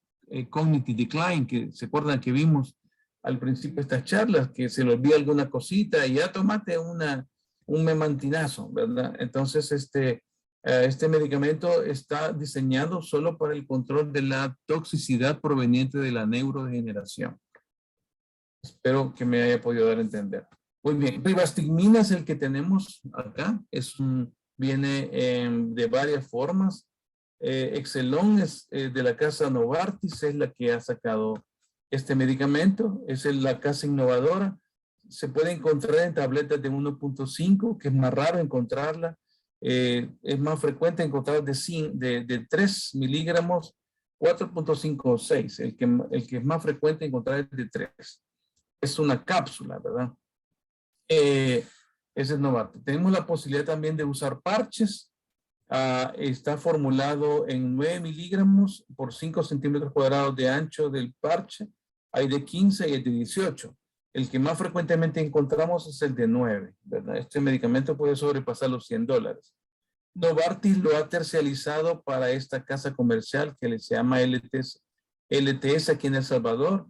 cognitive decline que se acuerdan que vimos al principio de estas charlas, que se le olvida alguna cosita y ya tomate un memantinazo, ¿verdad? Entonces, este medicamento está diseñado solo para el control de la toxicidad proveniente de la neurodegeneración. Espero que me haya podido dar a entender. Muy bien, rivastigmina es el que tenemos acá. Viene de varias formas. Exelon es de la casa Novartis, es la que ha sacado este medicamento. Es la casa innovadora. Se puede encontrar en tabletas de 1.5, que es más raro encontrarla. Es más frecuente encontrar de 3 miligramos, 4.5 o 6. El que es más frecuente encontrar es de 3. Es una cápsula, ¿verdad? Ese es Novartis. Tenemos la posibilidad también de usar parches. Está formulado en 9 miligramos por 5 centímetros cuadrados de ancho del parche. Hay de 15 y de 18. El que más frecuentemente encontramos es el de 9, ¿verdad? Este medicamento puede sobrepasar los $100. Novartis lo ha tercializado para esta casa comercial que se llama LTS aquí en El Salvador,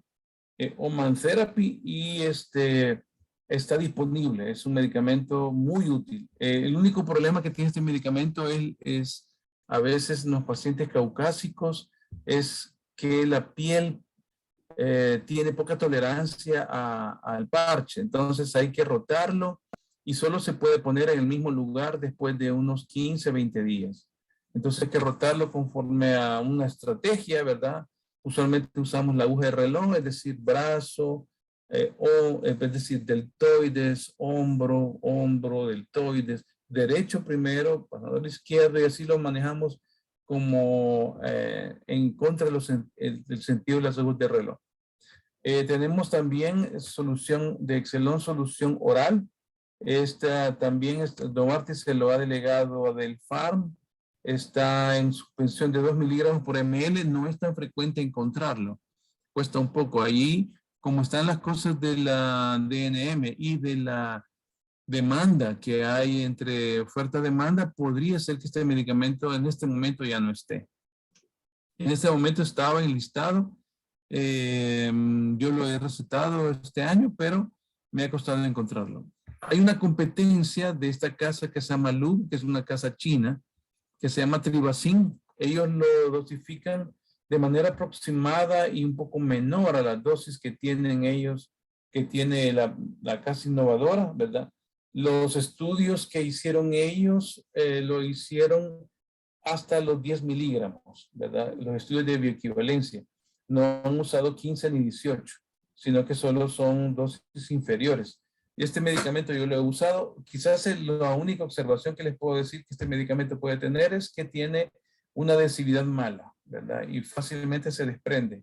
Oman Therapy, y está disponible. Es un medicamento muy útil. El único problema que tiene este medicamento es a veces en los pacientes caucásicos es que la piel tiene poca tolerancia al parche. Entonces hay que rotarlo y solo se puede poner en el mismo lugar después de unos 15, 20 días. Entonces hay que rotarlo conforme a una estrategia, ¿verdad? Usualmente usamos la aguja de reloj, es decir, brazo, es decir, deltoides, hombro, deltoides, derecho primero, pasador izquierdo, y así lo manejamos como en contra del sentido de las agujas de reloj. Tenemos también solución de Exelon, solución oral. Esta también, Novartis se lo ha delegado a Delpharm. Está en suspensión de 2 miligramos por ml. No es tan frecuente encontrarlo. Cuesta un poco. Ahí, como están las cosas de la DNM y de la demanda que hay entre oferta-demanda, podría ser que este medicamento en este momento ya no esté. En este momento estaba enlistado. Yo lo he recetado este año, pero me ha costado encontrarlo. Hay una competencia de esta casa que se llama Lu, que es una casa china, que se llama Tribacin. Ellos lo dosifican de manera aproximada y un poco menor a las dosis que tienen ellos, que tiene la casa innovadora, ¿verdad? Los estudios que hicieron ellos lo hicieron hasta los 10 miligramos, ¿verdad? Los estudios de bioequivalencia. No han usado 15 ni 18, sino que solo son dosis inferiores. Y este medicamento yo lo he usado. Quizás la única observación que les puedo decir que este medicamento puede tener es que tiene una densidad mala, ¿verdad? Y fácilmente se desprende.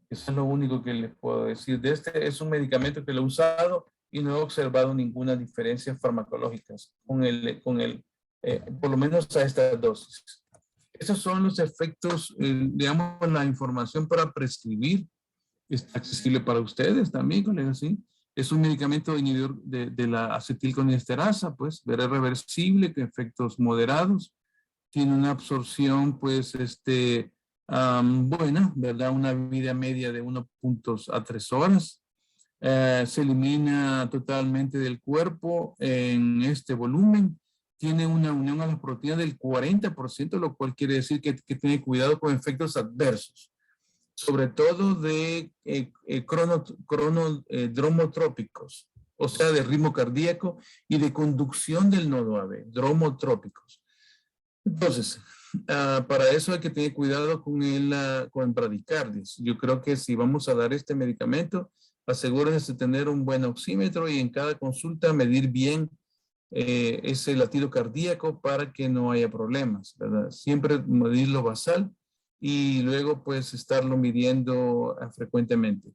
Eso es lo único que les puedo decir. Es un medicamento que lo he usado y no he observado ninguna diferencia farmacológica por lo menos a estas dosis. Esos son los efectos, digamos, la información para prescribir. Está accesible para ustedes también, colegas, ¿sí? Es un medicamento inhibidor de la acetilcolinesterasa, pues, verá reversible, con efectos moderados. Tiene una absorción, pues, buena, ¿verdad? Una vida media de 1 a 3 horas. Se elimina totalmente del cuerpo en este volumen. Tiene una unión a las proteínas del 40%, lo cual quiere decir que tiene cuidado con efectos adversos, sobre todo de dromotrópicos, o sea, de ritmo cardíaco y de conducción del nodo AB, dromotrópicos. Entonces, para eso hay que tener cuidado con bradicardias. Yo creo que si vamos a dar este medicamento, asegúrense de tener un buen oxímetro y en cada consulta medir bien ese latido cardíaco para que no haya problemas, ¿verdad? Siempre medirlo basal y luego pues estarlo midiendo frecuentemente.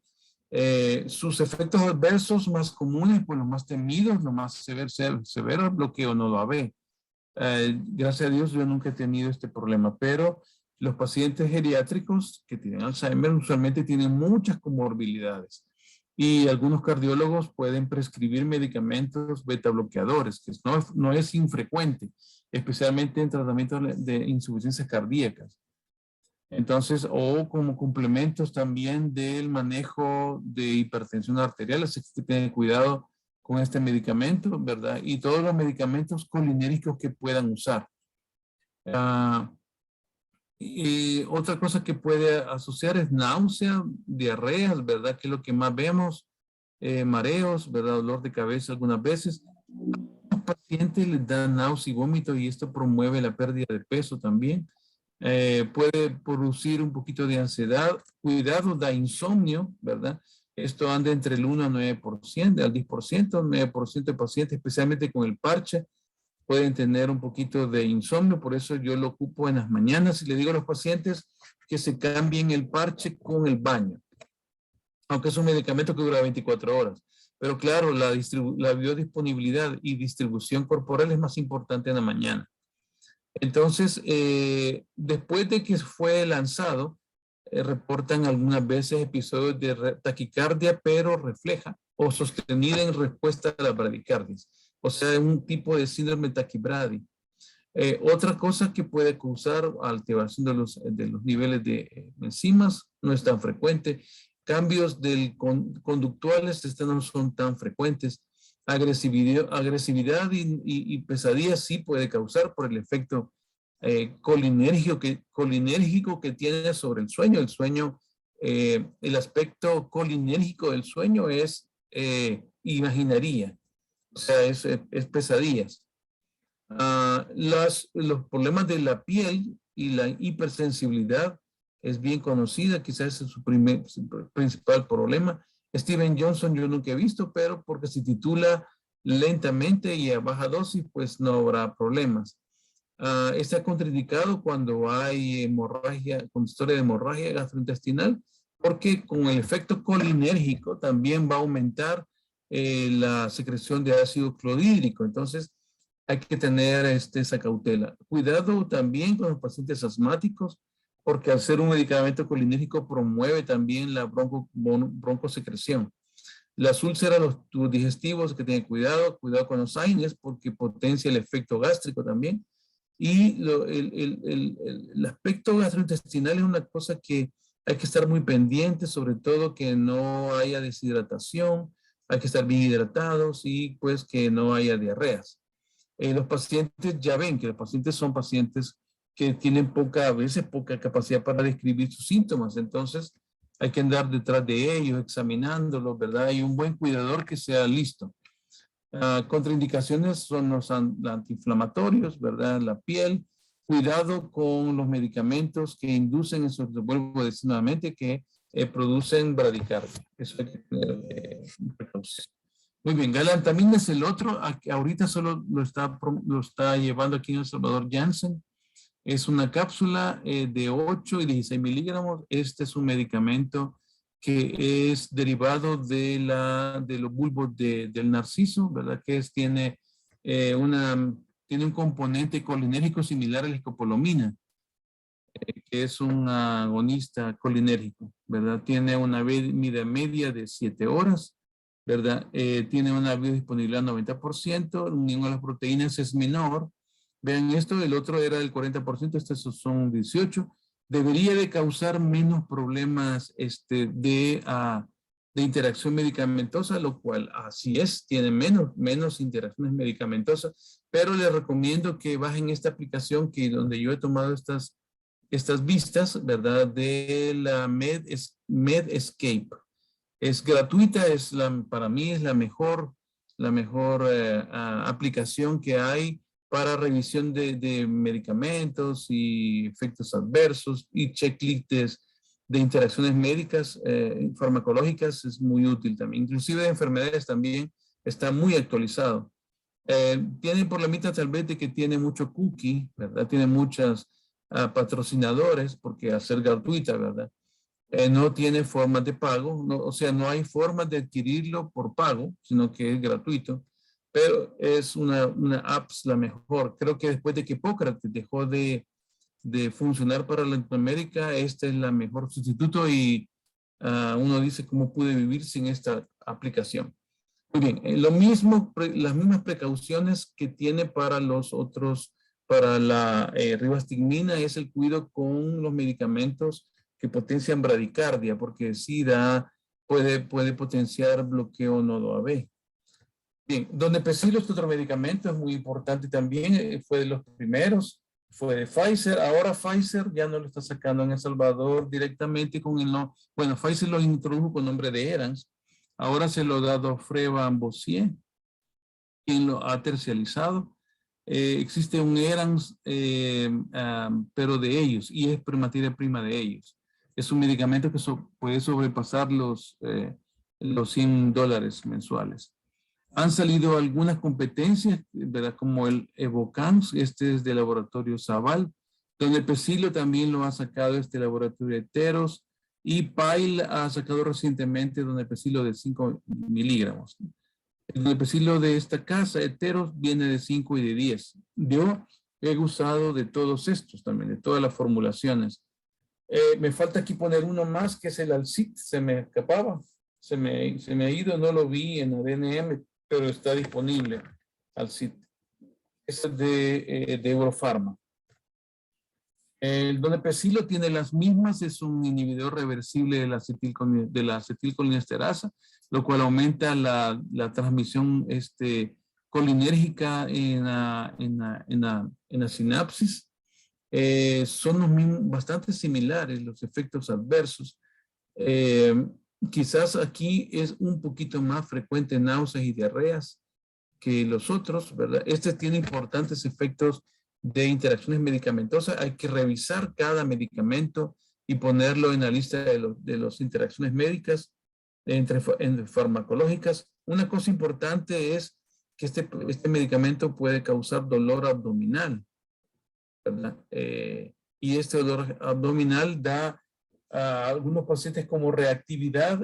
Sus efectos adversos más comunes, pues los más temidos, los más severo bloqueo nodo AB. Gracias a Dios yo nunca he tenido este problema, pero los pacientes geriátricos que tienen Alzheimer usualmente tienen muchas comorbilidades y algunos cardiólogos pueden prescribir medicamentos beta bloqueadores, que no es infrecuente, especialmente en tratamientos de insuficiencias cardíacas. Entonces, o como complementos también del manejo de hipertensión arterial, así que tengan cuidado con este medicamento, ¿verdad? Y todos los medicamentos colinérgicos que puedan usar. Y otra cosa que puede asociar es náusea, diarreas, ¿verdad? Que es lo que más vemos, mareos, ¿verdad? Dolor de cabeza algunas veces. A los pacientes les da náusea y vómito y esto promueve la pérdida de peso también. Puede producir un poquito de ansiedad, cuidado, da insomnio, ¿verdad? Esto anda entre el 1 al 9%, al 10%, 9% de pacientes, especialmente con el parche, pueden tener un poquito de insomnio, por eso yo lo ocupo en las mañanas y le digo a los pacientes que se cambien el parche con el baño, aunque es un medicamento que dura 24 horas. Pero claro, la biodisponibilidad y distribución corporal es más importante en la mañana. Entonces, después de que fue lanzado, reportan algunas veces episodios de taquicardia, pero refleja o sostenida en respuesta a las bradicardias. O sea, un tipo de síndrome taquibradi. Otra cosa que puede causar alteración de los niveles de enzimas no es tan frecuente. Cambios conductuales no son tan frecuentes. Agresividad y pesadillas sí puede causar por el efecto colinérgico que tiene sobre el sueño. El sueño, el aspecto colinérgico del sueño es imaginaría, o sea, es pesadillas. Los problemas de la piel y la hipersensibilidad es bien conocida, quizás es su principal problema. Steven Johnson yo nunca he visto, pero porque se titula lentamente y a baja dosis, pues no habrá problemas. Está contraindicado cuando hay hemorragia, con historia de hemorragia gastrointestinal, porque con el efecto colinérgico también va a aumentar la secreción de ácido clorhídrico. Entonces, hay que tener esa cautela. Cuidado también con los pacientes asmáticos, porque al ser un medicamento colinérgico promueve también la broncosecreción. Las úlceras, los digestivos, que tengan cuidado con los AINES, porque potencia el efecto gástrico también. Y el aspecto gastrointestinal es una cosa que hay que estar muy pendiente, sobre todo que no haya deshidratación, hay que estar bien hidratados y pues que no haya diarreas. Los pacientes, ya ven que los pacientes son pacientes que tienen a veces poca capacidad para describir sus síntomas, entonces hay que andar detrás de ellos, examinándolos, ¿verdad? Y un buen cuidador que sea listo. Contraindicaciones son los antiinflamatorios, ¿verdad? La piel. Cuidado con los medicamentos que inducen, eso te vuelvo a decir nuevamente, que producen bradicardia. Eso hay que tener precaución. Muy bien, galantamina es el otro. Ahorita solo lo está llevando aquí en El Salvador Janssen. Es una cápsula de 8 y 16 miligramos. Este es un medicamento que es derivado de los bulbos del narciso, ¿verdad? Tiene un componente colinérgico similar a la escopolamina, que es un agonista colinérgico, ¿verdad? Tiene una vida media de 7 horas, ¿verdad? Tiene una biodisponibilidad 90%, la unión a las proteínas es menor. Vean esto, el otro era del 40%, estos son 18. Debería de causar menos problemas de interacción medicamentosa, lo cual así es, tiene menos interacciones medicamentosas, pero les recomiendo que bajen esta aplicación donde yo he tomado estas vistas, ¿verdad? De la Medscape. Es gratuita, para mí es la mejor aplicación que hay para revisión de medicamentos y efectos adversos y checklists de interacciones médicas, farmacológicas, es muy útil también. Inclusive de enfermedades también está muy actualizado. Tiene por la mitad tal vez de que tiene mucho cookie, ¿verdad? Tiene muchas patrocinadores, porque al ser gratuita, ¿verdad? No tiene formas de pago, o sea, no hay formas de adquirirlo por pago, sino que es gratuito, pero es una app la mejor. Creo que después de que Hipócrates dejó de funcionar para Latinoamérica, esta es la mejor sustituto y uno dice cómo pude vivir sin esta aplicación. Muy bien, las mismas precauciones que tiene para los otros, para la rivastigmina, es el cuidado con los medicamentos que potencian bradicardia, porque sí puede potenciar bloqueo nodo AB. Bien, donepezilo es otro medicamento, es muy importante también, fue de los primeros, fue de Pfizer, ahora Pfizer ya no lo está sacando en El Salvador directamente con el nombre, bueno, Pfizer lo introdujo con nombre de Erans, ahora se lo ha dado Frevan-Bossier, quien lo ha tercializado. Existe un Erans, pero de ellos, y es materia prima de ellos. Es un medicamento que puede sobrepasar los $100 mensuales. Han salido algunas competencias, ¿verdad? Como el Evocans, este es del laboratorio Zaval, donde Pesilo también lo ha sacado este laboratorio Heteros, y Pile ha sacado recientemente donepezilo de 5 miligramos. El donepezilo de esta casa, Heteros, viene de 5 y de 10. Yo he usado de todos estos también, de todas las formulaciones. Me falta aquí poner uno más, que es el Alcit, se me escapaba. Se me ha ido, no lo vi en ADNM, pero está disponible Alcit. Es de Eurofarma. El donepezilo tiene las mismas, es un inhibidor reversible de la acetilcolinesterasa, lo cual aumenta la transmisión colinérgica en la sinapsis. Son bastante similares los efectos adversos. Quizás aquí es un poquito más frecuente náuseas y diarreas que los otros, ¿verdad? Este tiene importantes efectos de interacciones medicamentosas. Hay que revisar cada medicamento y ponerlo en la lista de las interacciones médicas entre farmacológicas. Una cosa importante es que este medicamento puede causar dolor abdominal, ¿verdad? Y este dolor abdominal da a algunos pacientes como reactividad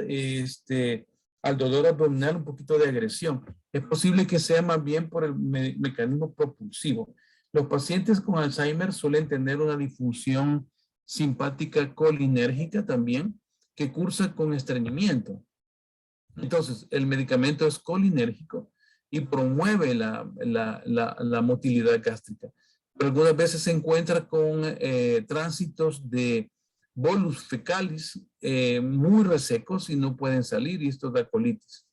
al dolor abdominal, un poquito de agresión. Es posible que sea más bien por el mecanismo propulsivo. Los pacientes con Alzheimer suelen tener una disfunción simpática colinérgica también, que cursa con estreñimiento. Entonces, el medicamento es colinérgico y promueve la motilidad gástrica. Pero algunas veces se encuentra con tránsitos de bolus fecalis muy resecos y no pueden salir, y esto da colitis.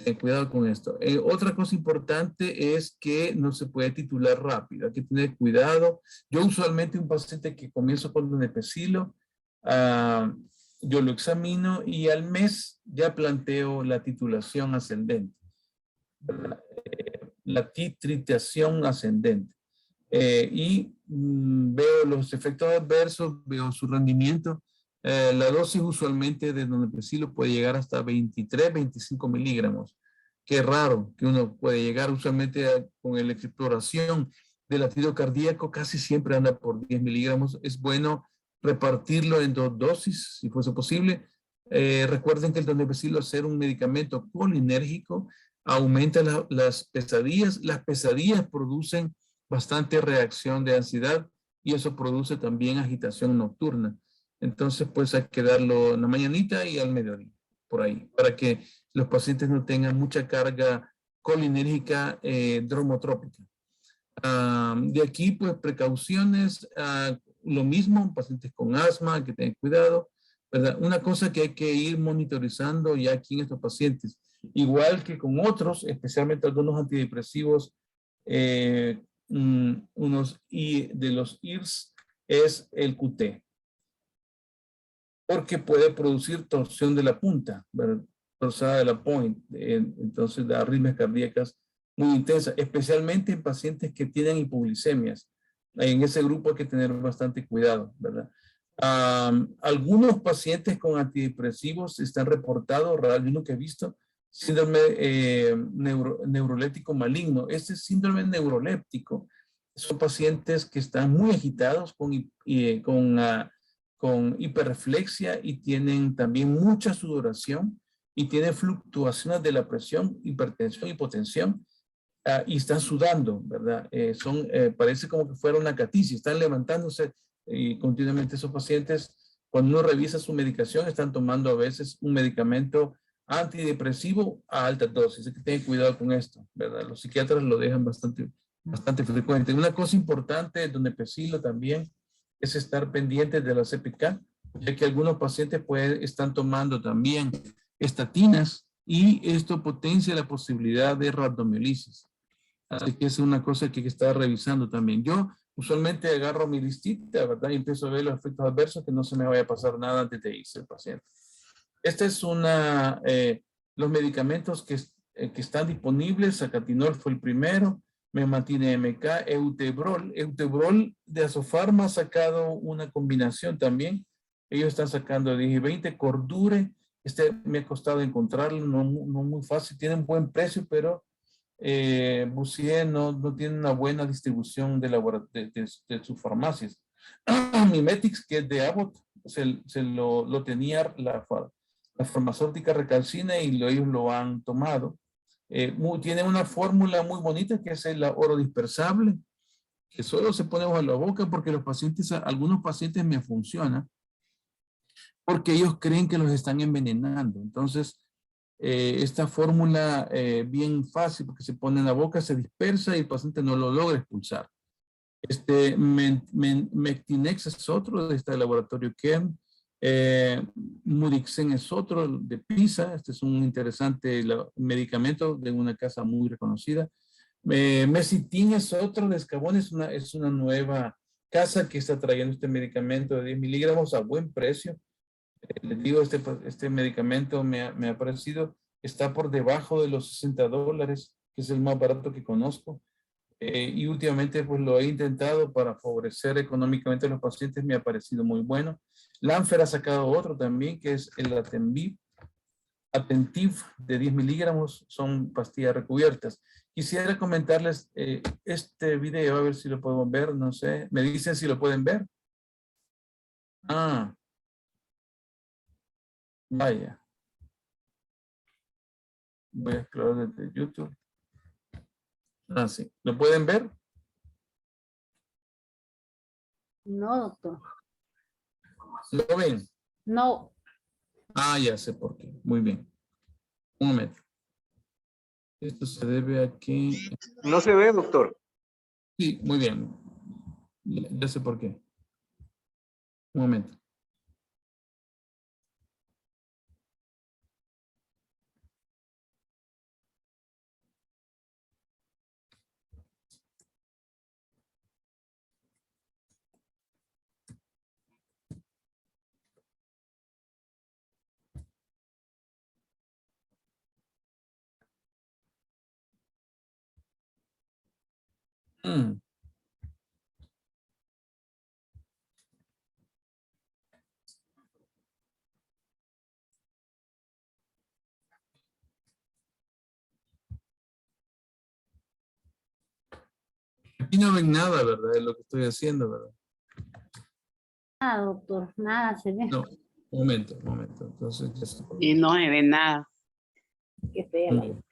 Ten cuidado con esto. Otra cosa importante es que no se puede titular rápido. Hay que tener cuidado. Yo usualmente un paciente que comienzo con donepezilo, yo lo examino y al mes ya planteo la titulación ascendente. La titritación ascendente. Veo los efectos adversos, veo su rendimiento. La dosis usualmente de donepezilo puede llegar hasta 23, 25 miligramos. Qué raro que uno puede llegar usualmente con la exploración del latido cardíaco, casi siempre anda por 10 miligramos. Es bueno repartirlo en 2 dosis, si fuese posible. Recuerden que el donepezil, al ser un medicamento colinérgico, aumenta las pesadillas. Las pesadillas producen bastante reacción de ansiedad y eso produce también agitación nocturna. Entonces, pues hay que darlo en la mañanita y al mediodía, por ahí, para que los pacientes no tengan mucha carga colinérgica dromotrópica. De aquí, pues, precauciones, lo mismo, pacientes con asma, hay que tener cuidado, ¿verdad? Una cosa que hay que ir monitorizando ya aquí en estos pacientes, igual que con otros, especialmente algunos antidepresivos, unos de los IRS, es el QT, porque puede producir torsión de la punta, ¿verdad? Torsada de la point, entonces da arritmias cardíacas muy intensas, especialmente en pacientes que tienen hipoglicemias. En ese grupo hay que tener bastante cuidado, ¿verdad? Algunos pacientes con antidepresivos están reportados, algunos que he visto, síndrome neuroléptico maligno. Este síndrome neuroléptico son pacientes que están muy agitados con hiperreflexia y tienen también mucha sudoración y tienen fluctuaciones de la presión, hipertensión, hipotensión, y están sudando, ¿verdad? Parece como que fuera una caticia, están levantándose y continuamente esos pacientes, cuando uno revisa su medicación, están tomando a veces un medicamento antidepresivo a alta dosis. Hay que tener cuidado con esto, ¿verdad? Los psiquiatras lo dejan bastante frecuente. Una cosa importante donde Donepezil también es estar pendientes de la CPK, ya que algunos pacientes están tomando también estatinas y esto potencia la posibilidad de rhabdomiolisis. Así que es una cosa que hay que estar revisando también. Yo usualmente agarro mi listita, ¿verdad? Y empiezo a ver los efectos adversos, que no se me vaya a pasar nada antes de irse el paciente. Esta es los medicamentos que están disponibles. Sacatinol fue el primero. Memantina MK, Eutebrol. Eutebrol de Asofarma ha sacado una combinación también. Ellos están sacando 10 y 20. Cordure, me ha costado encontrarlo, no muy fácil. Tiene un buen precio, pero Bussier no tiene una buena distribución de sus farmacias. Mimetix, que es de Abbott, lo tenía la farmacéutica Recalcina y ellos lo han tomado. Tiene una fórmula muy bonita que es el oro dispersable, que solo se pone bajo la boca porque algunos pacientes me funciona porque ellos creen que los están envenenando. Entonces, esta fórmula bien fácil porque se pone en la boca, se dispersa y el paciente no lo logra expulsar. Mectinex es otro de este laboratorio Kern. Mudixen es otro de PISA. Este es un interesante medicamento de una casa muy reconocida. Mesitin es otro de Escabón. Es una nueva casa que está trayendo este medicamento de 10 miligramos a buen precio. Les digo, este medicamento me ha parecido, está por debajo de los $60, que es el más barato que conozco. Y últimamente pues lo he intentado para favorecer económicamente a los pacientes, me ha parecido muy bueno. Lanfer ha sacado otro también, que es el Atentiv de 10 miligramos, son pastillas recubiertas. Quisiera comentarles este video, a ver si lo podemos ver, no sé. ¿Me dicen si lo pueden ver? Vaya. Voy a explorar desde YouTube. Sí. ¿Lo pueden ver? No, doctor. ¿Lo ven? No. Ya sé por qué. Muy bien. Un momento. Esto se debe a que... No se ve, doctor. Sí, muy bien. Ya sé por qué. Un momento. Aquí no ven nada, ¿verdad? De lo que estoy haciendo, ¿verdad? Nada, doctor. Nada se ve. No. Un momento. Entonces, ya está. Y no se ve nada. Qué fea la letra.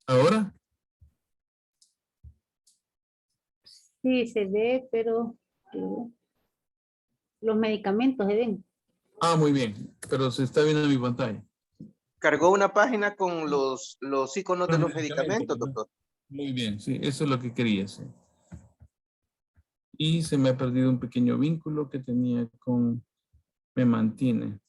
¿Ahora? Sí, se ve, pero los medicamentos se ven. Ah, muy bien. Pero se está viendo en mi pantalla. Cargó una página con los iconos de los medicamentos, ¿no? doctor. Muy bien, sí, eso es lo que quería hacer. Y se me ha perdido un pequeño vínculo que tenía con me mantiene.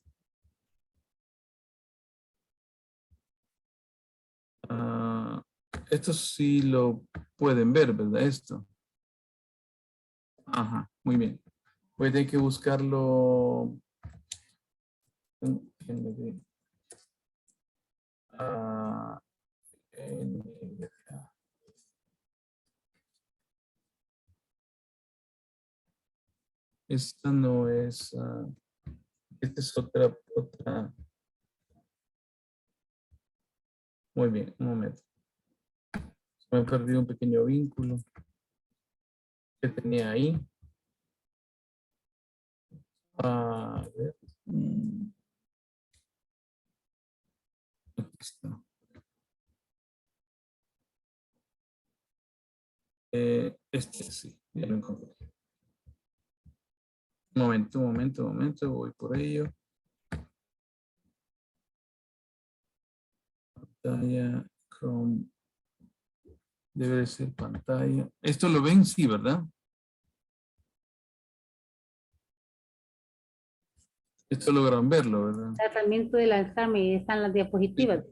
Ah, esto sí lo pueden ver, ¿verdad? Esto. Ajá, muy bien. Voy a tener que buscarlo. Ah, esta no es. Esta es otra. Muy bien, un momento. Me he perdido un pequeño vínculo que tenía ahí. A ver. Aquí está. Este sí, ya lo encontré. Un momento, voy por ello. Pantalla, Chrome. Debe de ser pantalla. Esto lo ven, sí, ¿verdad? Esto logran verlo, ¿verdad? Tratamiento del Alzheimer, están las diapositivas.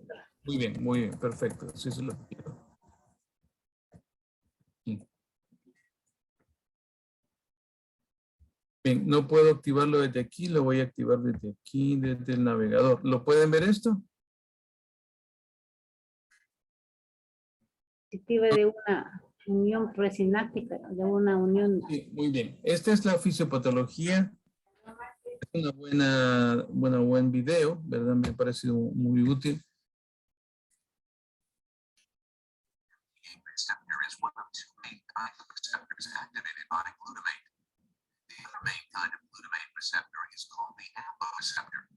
Muy bien, perfecto. Sí, se lo quiero. Aquí. Bien, no puedo activarlo desde aquí, lo voy a activar desde aquí, desde el navegador. ¿Lo pueden ver esto? Diapositiva de una unión presináptica, de una unión. Sí, muy bien. Esta es la fisiopatología. Es una buen video, ¿verdad? Me ha parecido muy útil. Receptor is one of two main kinds of receptors activated by glutamate. The other main kind of glutamate receptor is called the AMPA receptor.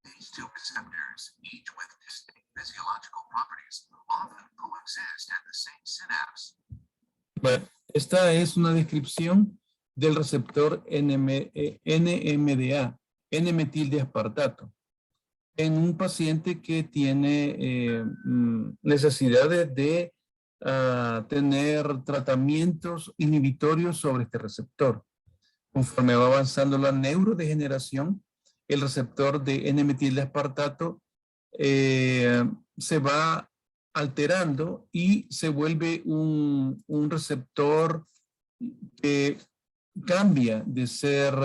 These two receptors, each with distinct physiological properties, often coexist at the same synapse. Bueno, esta es una descripción del receptor NMDA, N-metildeaspartato, en un paciente que tiene necesidades de tener tratamientos inhibitorios sobre este receptor. Conforme va avanzando la neurodegeneración, el receptor de N-metildeaspartato se va alterando y se vuelve un receptor que cambia de ser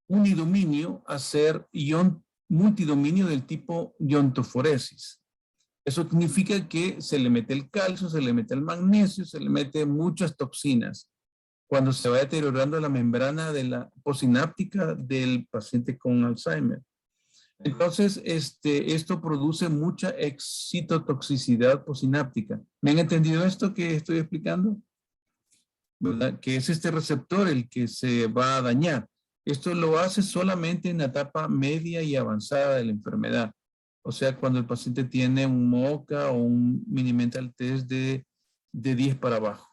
unidominio a ser multidominio del tipo iontoforesis. Eso significa que se le mete el calcio, se le mete el magnesio, se le mete muchas toxinas cuando se va deteriorando la membrana de la posináptica del paciente con Alzheimer. Entonces, esto produce mucha excitotoxicidad posináptica. ¿Me han entendido esto que estoy explicando? ¿Verdad? Que es este receptor el que se va a dañar. Esto lo hace solamente en la etapa media y avanzada de la enfermedad. O sea, cuando el paciente tiene un MoCA o un mini mental test de 10 para abajo.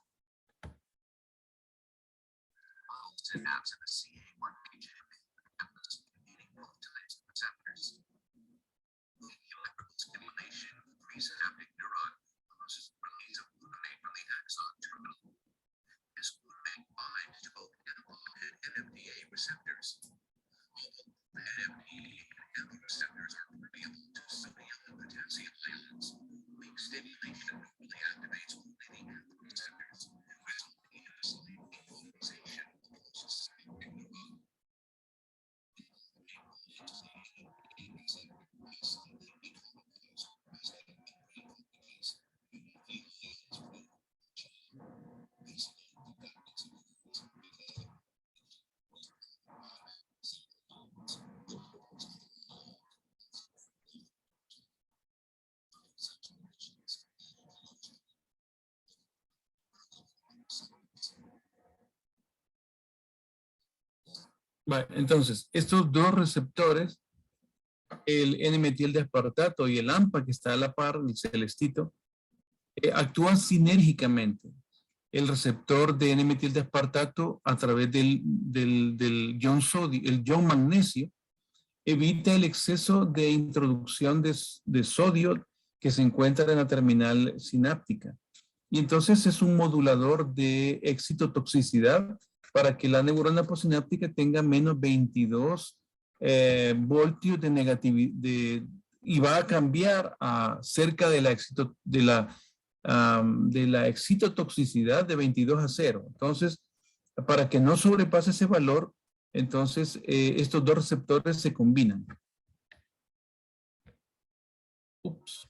Synapse of the CA1 region campus containing both types of receptors. The electrical stimulation of the presynaptic neuron causes release of glutamate from the axon terminal. This glutamate binds to both AMPA and NMDA receptors. Although NMDA and AMPA receptors are permeable to sodium and potassium ions, weak stimulation normally activates only the AMPA receptors, resulting in a slight depolarization of the Vale, entonces, estos dos receptores, el N-metil de aspartato y el AMPA que está a la par, el celestito, actúan sinérgicamente. El receptor de N-metil de aspartato a través del ion sodio, el ion magnesio, evita el exceso de introducción de sodio que se encuentra en la terminal sináptica. Y entonces es un modulador de excitotoxicidad para que la neurona postsináptica tenga menos 22 voltios de negatividad y va a cambiar a cerca de la excitotoxicidad de 22 a 0. Entonces, para que no sobrepase ese valor, entonces estos dos receptores se combinan. Ups.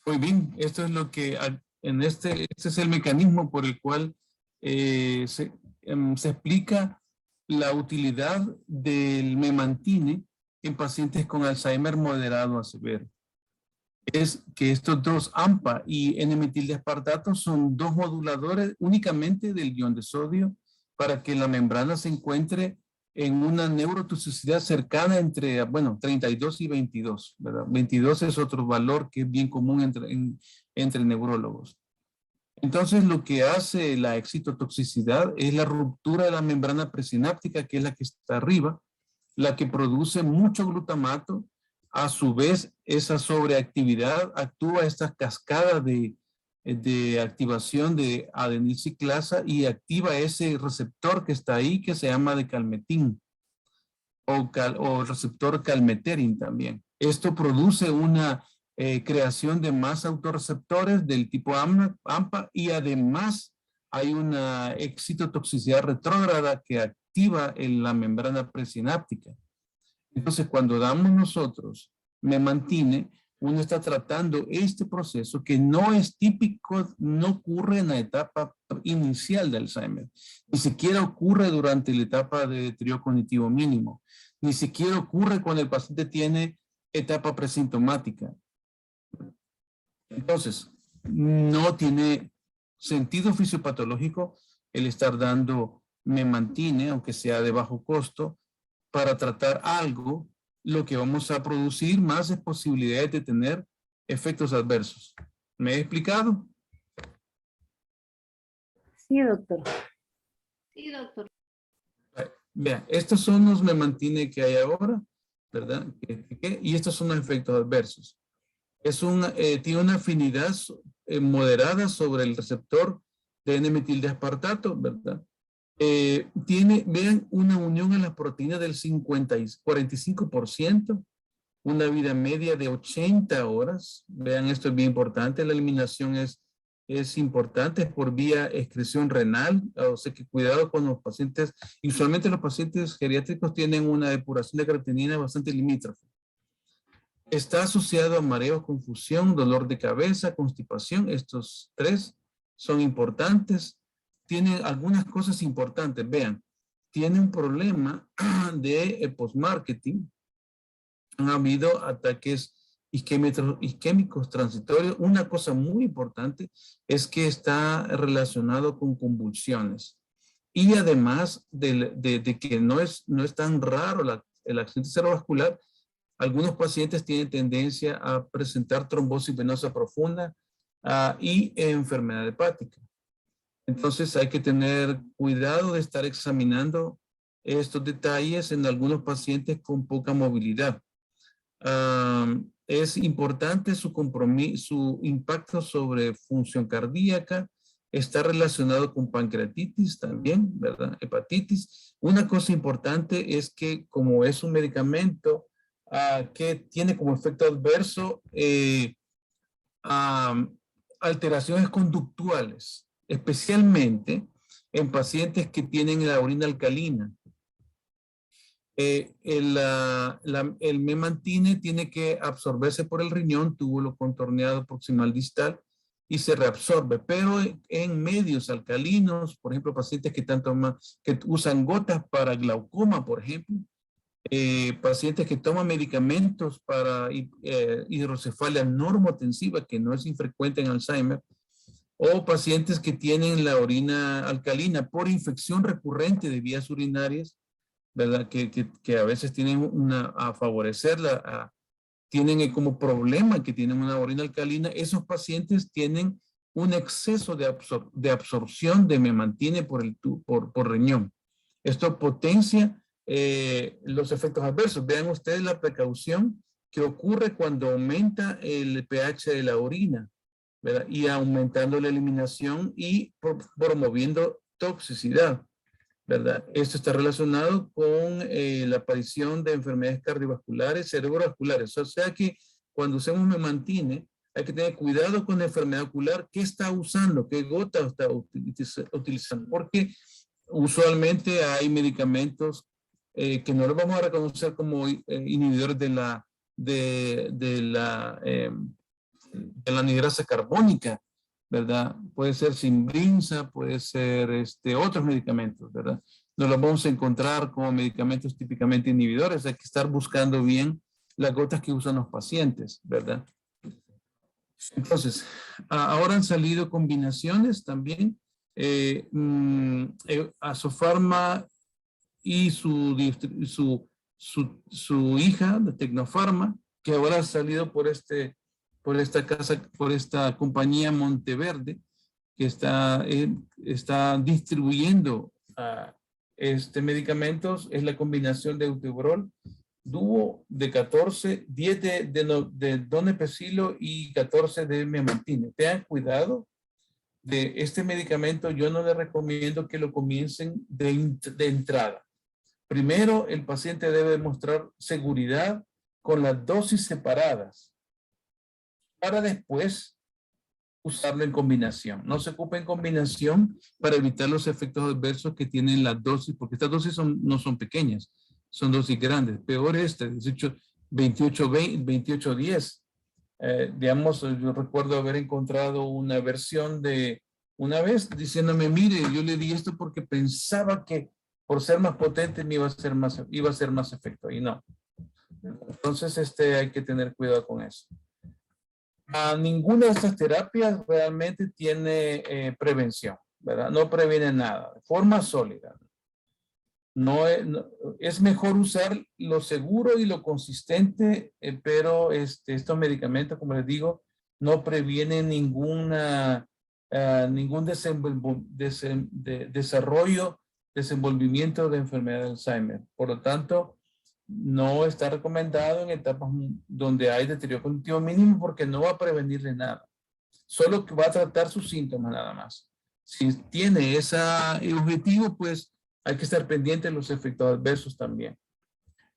Muy bien, esto es lo que este es el mecanismo por el cual se explica la utilidad del memantine en pacientes con Alzheimer moderado a severo. Es que estos dos AMPA y N-metil de aspartato son dos moduladores únicamente del ion de sodio para que la membrana se encuentre en una neurotoxicidad cercana entre, bueno, 32 y 22, ¿verdad? 22 es otro valor que es bien común entre neurólogos. Entonces, lo que hace la excitotoxicidad es la ruptura de la membrana presináptica, que es la que está arriba, la que produce mucho glutamato. A su vez, esa sobreactividad actúa esta cascada de activación de adenilciclasa y activa ese receptor que está ahí que se llama decalmetín o receptor calmeterin también. Esto produce una creación de más autorreceptores del tipo AMPA y además hay una excitotoxicidad retrógrada que activa en la membrana presináptica. Entonces, cuando damos nosotros memantine, uno está tratando este proceso que no es típico, no ocurre en la etapa inicial de Alzheimer. Ni siquiera ocurre durante la etapa de deterioro cognitivo mínimo. Ni siquiera ocurre cuando el paciente tiene etapa presintomática. Entonces, no tiene sentido fisiopatológico el estar dando memantine, aunque sea de bajo costo, para tratar algo. Lo que vamos a producir más es posibilidades de tener efectos adversos. ¿Me he explicado? Sí, doctor. Sí, doctor. Vean, estos son los memantine que hay ahora, ¿verdad? Y estos son los efectos adversos. Tiene una afinidad moderada sobre el receptor de N-metildeaspartato, ¿verdad? Vean, una unión a las proteínas del 45%, una vida media de 80 horas. Vean, esto es bien importante. La eliminación es importante, es por vía excreción renal. O sea que cuidado con los pacientes. Y usualmente los pacientes geriátricos tienen una depuración de creatinina bastante limítrofe. Está asociado a mareo, confusión, dolor de cabeza, constipación. Estos tres son importantes. Tiene algunas cosas importantes. Vean, tiene un problema de post-marketing. Han habido ataques isquémicos transitorios. Una cosa muy importante es que está relacionado con convulsiones. Y además de que no es tan raro el accidente cerebrovascular, algunos pacientes tienen tendencia a presentar trombosis venosa profunda y enfermedad hepática. Entonces hay que tener cuidado de estar examinando estos detalles en algunos pacientes con poca movilidad. Es importante su impacto sobre función cardíaca. Está relacionado con pancreatitis también, ¿verdad? Hepatitis. Una cosa importante es que como es un medicamento que tiene como efecto adverso alteraciones conductuales, especialmente en pacientes que tienen la orina alcalina. El memantine tiene que absorberse por el riñón, túbulo contorneado proximal distal, y se reabsorbe, pero en medios alcalinos, por ejemplo, pacientes que usan gotas para glaucoma, por ejemplo, pacientes que toman medicamentos para hidrocefalia normotensiva, que no es infrecuente en Alzheimer, o pacientes que tienen la orina alcalina por infección recurrente de vías urinarias, ¿verdad? Que a veces tienen a favorecerla, tienen como problema que tienen una orina alcalina. Esos pacientes tienen un exceso de absorción de memantine por riñón. Esto potencia los efectos adversos. Vean ustedes la precaución que ocurre cuando aumenta el pH de la orina, ¿verdad? Y aumentando la eliminación y promoviendo toxicidad, ¿verdad? Esto está relacionado con la aparición de enfermedades cardiovasculares, cerebrovasculares. O sea que cuando usamos memantine, hay que tener cuidado con la enfermedad ocular. ¿Qué está usando? ¿Qué gota está utilizando? Porque usualmente hay medicamentos que no los vamos a reconocer como inhibidores de la anhidrasa carbónica, ¿verdad? Puede ser Simbrinza, puede ser otros medicamentos, ¿verdad? No los vamos a encontrar como medicamentos típicamente inhibidores. Hay que estar buscando bien las gotas que usan los pacientes, ¿verdad? Entonces, ahora han salido combinaciones también. Asofarma y su hija de Tecnofarma, que ahora ha salido por esta compañía Monteverde, que está distribuyendo medicamentos. Es la combinación de Eutebrol, Duo de 14, 10 de donepezilo y 14 de memantine. Tengan cuidado de este medicamento. Yo no les recomiendo que lo comiencen de entrada. Primero, el paciente debe demostrar seguridad con las dosis separadas para después usarlo en combinación. No se ocupe en combinación para evitar los efectos adversos que tienen las dosis, porque estas dosis no son pequeñas. son dosis grandes. Peor 28-10. Digamos, yo recuerdo haber encontrado una versión de una vez diciéndome, mire, yo le di esto porque pensaba que por ser más potente me iba a ser más efecto, y no. Entonces, hay que tener cuidado con eso. Ninguna de estas terapias realmente tiene prevención, ¿verdad? No previene nada, de forma sólida. Es mejor usar lo seguro y lo consistente, pero estos medicamentos, como les digo, no previenen ningún desenvolvimiento de enfermedad de Alzheimer. Por lo tanto, no está recomendado en etapas donde hay deterioro cognitivo mínimo porque no va a prevenirle nada. Solo que va a tratar sus síntomas nada más. Si tiene ese objetivo, pues hay que estar pendiente de los efectos adversos también.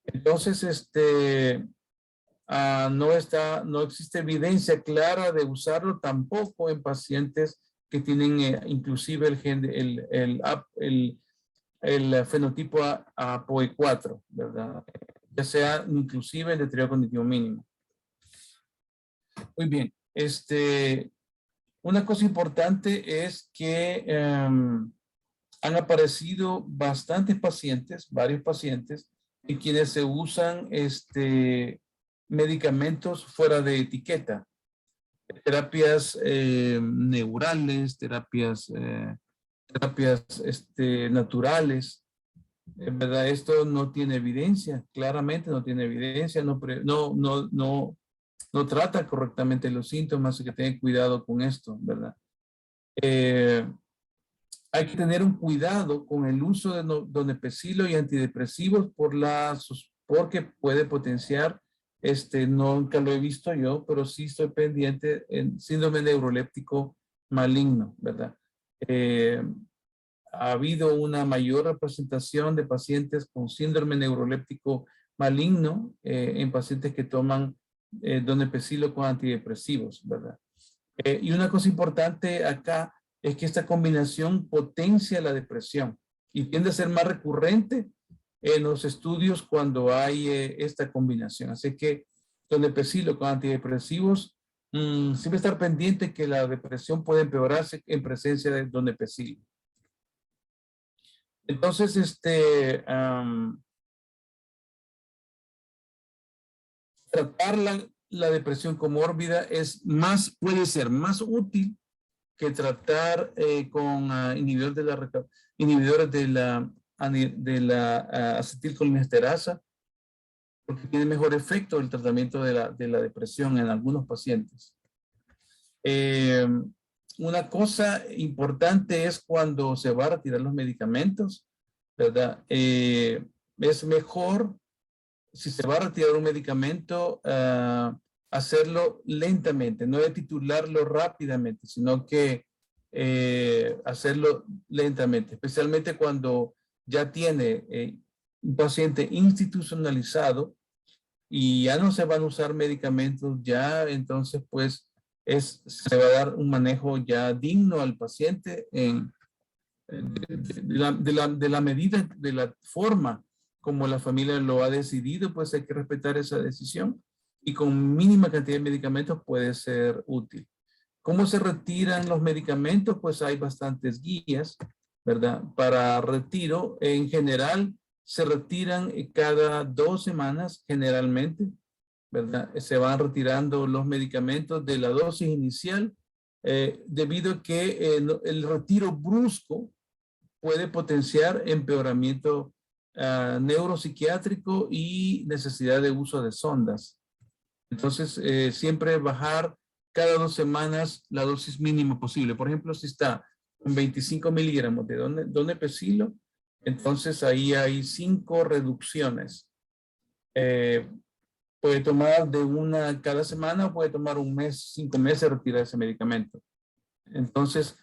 Entonces, no existe evidencia clara de usarlo tampoco en pacientes que tienen inclusive el fenotipo APOE4, ¿verdad? Ya sea inclusive el deterioro cognitivo mínimo. Muy bien. Una cosa importante es que han aparecido bastantes pacientes, varios pacientes, en quienes se usan medicamentos fuera de etiqueta. Terapias neurales, terapias naturales. En verdad, esto no tiene evidencia, claramente no tiene evidencia, no trata correctamente los síntomas, así que tengan cuidado con esto, ¿verdad? Hay que tener un cuidado con el uso de donepezilo y antidepresivos porque puede potenciar, nunca lo he visto yo, pero sí estoy pendiente en síndrome neuroléptico maligno, ¿verdad? Ha habido una mayor representación de pacientes con síndrome neuroléptico maligno en pacientes que toman donepezilo con antidepresivos, ¿verdad? Y una cosa importante acá es que esta combinación potencia la depresión y tiende a ser más recurrente en los estudios cuando hay esta combinación. Así que donepezilo con antidepresivos, siempre estar pendiente que la depresión puede empeorarse en presencia de donepezilo. Entonces, tratar la depresión comórbida puede ser más útil que tratar con inhibidores de la acetilcolinesterasa, porque tiene mejor efecto el tratamiento de la depresión en algunos pacientes. Una cosa importante es cuando se va a retirar los medicamentos, ¿verdad? Es mejor, si se va a retirar un medicamento, hacerlo lentamente, no de titularlo rápidamente, sino que hacerlo lentamente, especialmente cuando ya tiene un paciente institucionalizado y ya no se van a usar medicamentos, ya entonces pues se va a dar un manejo ya digno al paciente de la medida, de la forma como la familia lo ha decidido, pues hay que respetar esa decisión y con mínima cantidad de medicamentos puede ser útil. ¿Cómo se retiran los medicamentos? Pues hay bastantes guías, ¿verdad? Para retiro, en general, se retiran cada 2 semanas, generalmente, ¿verdad? Se van retirando los medicamentos de la dosis inicial, debido a que el retiro brusco puede potenciar empeoramiento neuropsiquiátrico y necesidad de uso de sondas. Entonces, siempre bajar cada 2 semanas la dosis mínima posible. Por ejemplo, si está con 25 miligramos de donepezilo, entonces ahí hay 5 reducciones. Puede tomar de una cada semana o puede tomar un mes, 5 meses retirar ese medicamento. Entonces,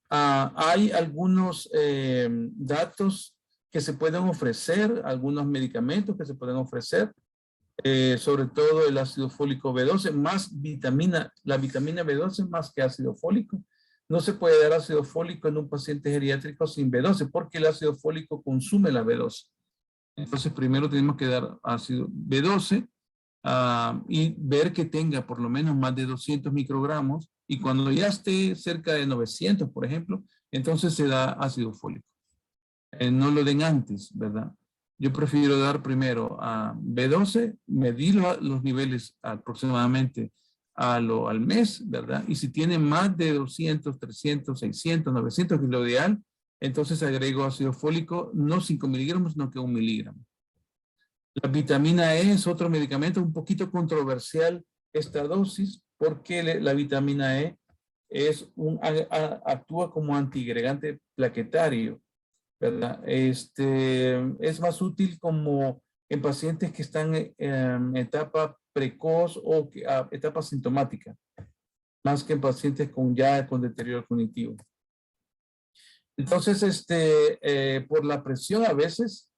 hay algunos datos que se pueden ofrecer, algunos medicamentos que se pueden ofrecer, sobre todo el ácido fólico B12 más la vitamina B12 más que ácido fólico. No se puede dar ácido fólico en un paciente geriátrico sin B12 porque el ácido fólico consume la B12. Entonces, primero tenemos que dar ácido B12 y ver que tenga por lo menos más de 200 microgramos. Y cuando ya esté cerca de 900, por ejemplo, entonces se da ácido fólico. No lo den antes, ¿verdad? Yo prefiero dar primero a B12, medir los niveles aproximadamente al mes, ¿verdad? Y si tiene más de 200, 300, 600, 900, que es lo ideal, entonces agrego ácido fólico, no 5 miligramos, sino que 1 miligramo. La vitamina E es otro medicamento un poquito controversial esta dosis, porque la vitamina E actúa como antiagregante plaquetario, ¿verdad? Es más útil como en pacientes que están en etapa precoz o etapa sintomática, más que en pacientes con deterioro cognitivo. Entonces, por la presión a veces,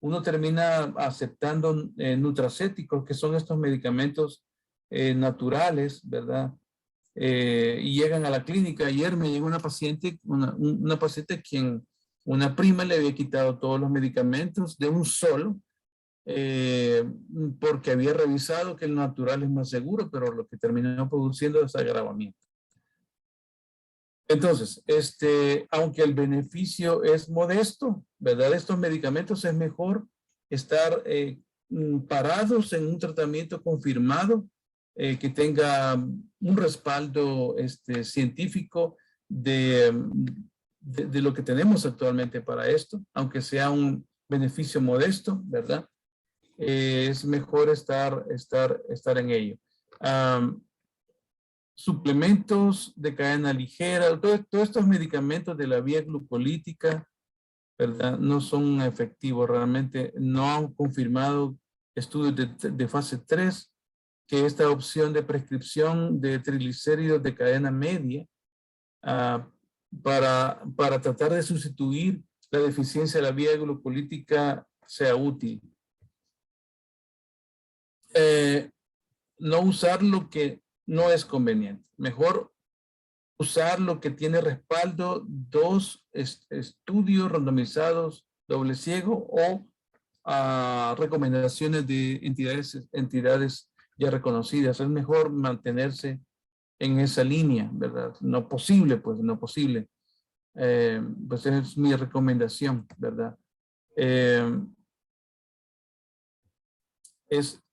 uno termina aceptando nutracéticos, que son estos medicamentos naturales, ¿verdad? Y llegan a la clínica. Ayer me llegó una paciente, una paciente a quien una prima le había quitado todos los medicamentos de un solo, porque había revisado que el natural es más seguro, pero lo que terminó produciendo es agravamiento. Entonces, aunque el beneficio es modesto, ¿verdad? Estos medicamentos es mejor estar parados en un tratamiento confirmado, que tenga un respaldo científico de lo que tenemos actualmente para esto, aunque sea un beneficio modesto, ¿verdad? Es mejor estar en ello. Suplementos de cadena ligera, todos estos medicamentos de la vía glucolítica, ¿verdad? No son efectivos, realmente no han confirmado estudios de fase 3 que esta opción de prescripción de triglicéridos de cadena media para tratar de sustituir la deficiencia de la vía glucolítica sea útil. No usar lo que no es conveniente. Mejor usar lo que tiene respaldo, 2 estudios randomizados doble ciego o recomendaciones de entidades ya reconocidas. Es mejor mantenerse en esa línea, ¿verdad? No posible, pues no posible. Pues es mi recomendación, ¿verdad?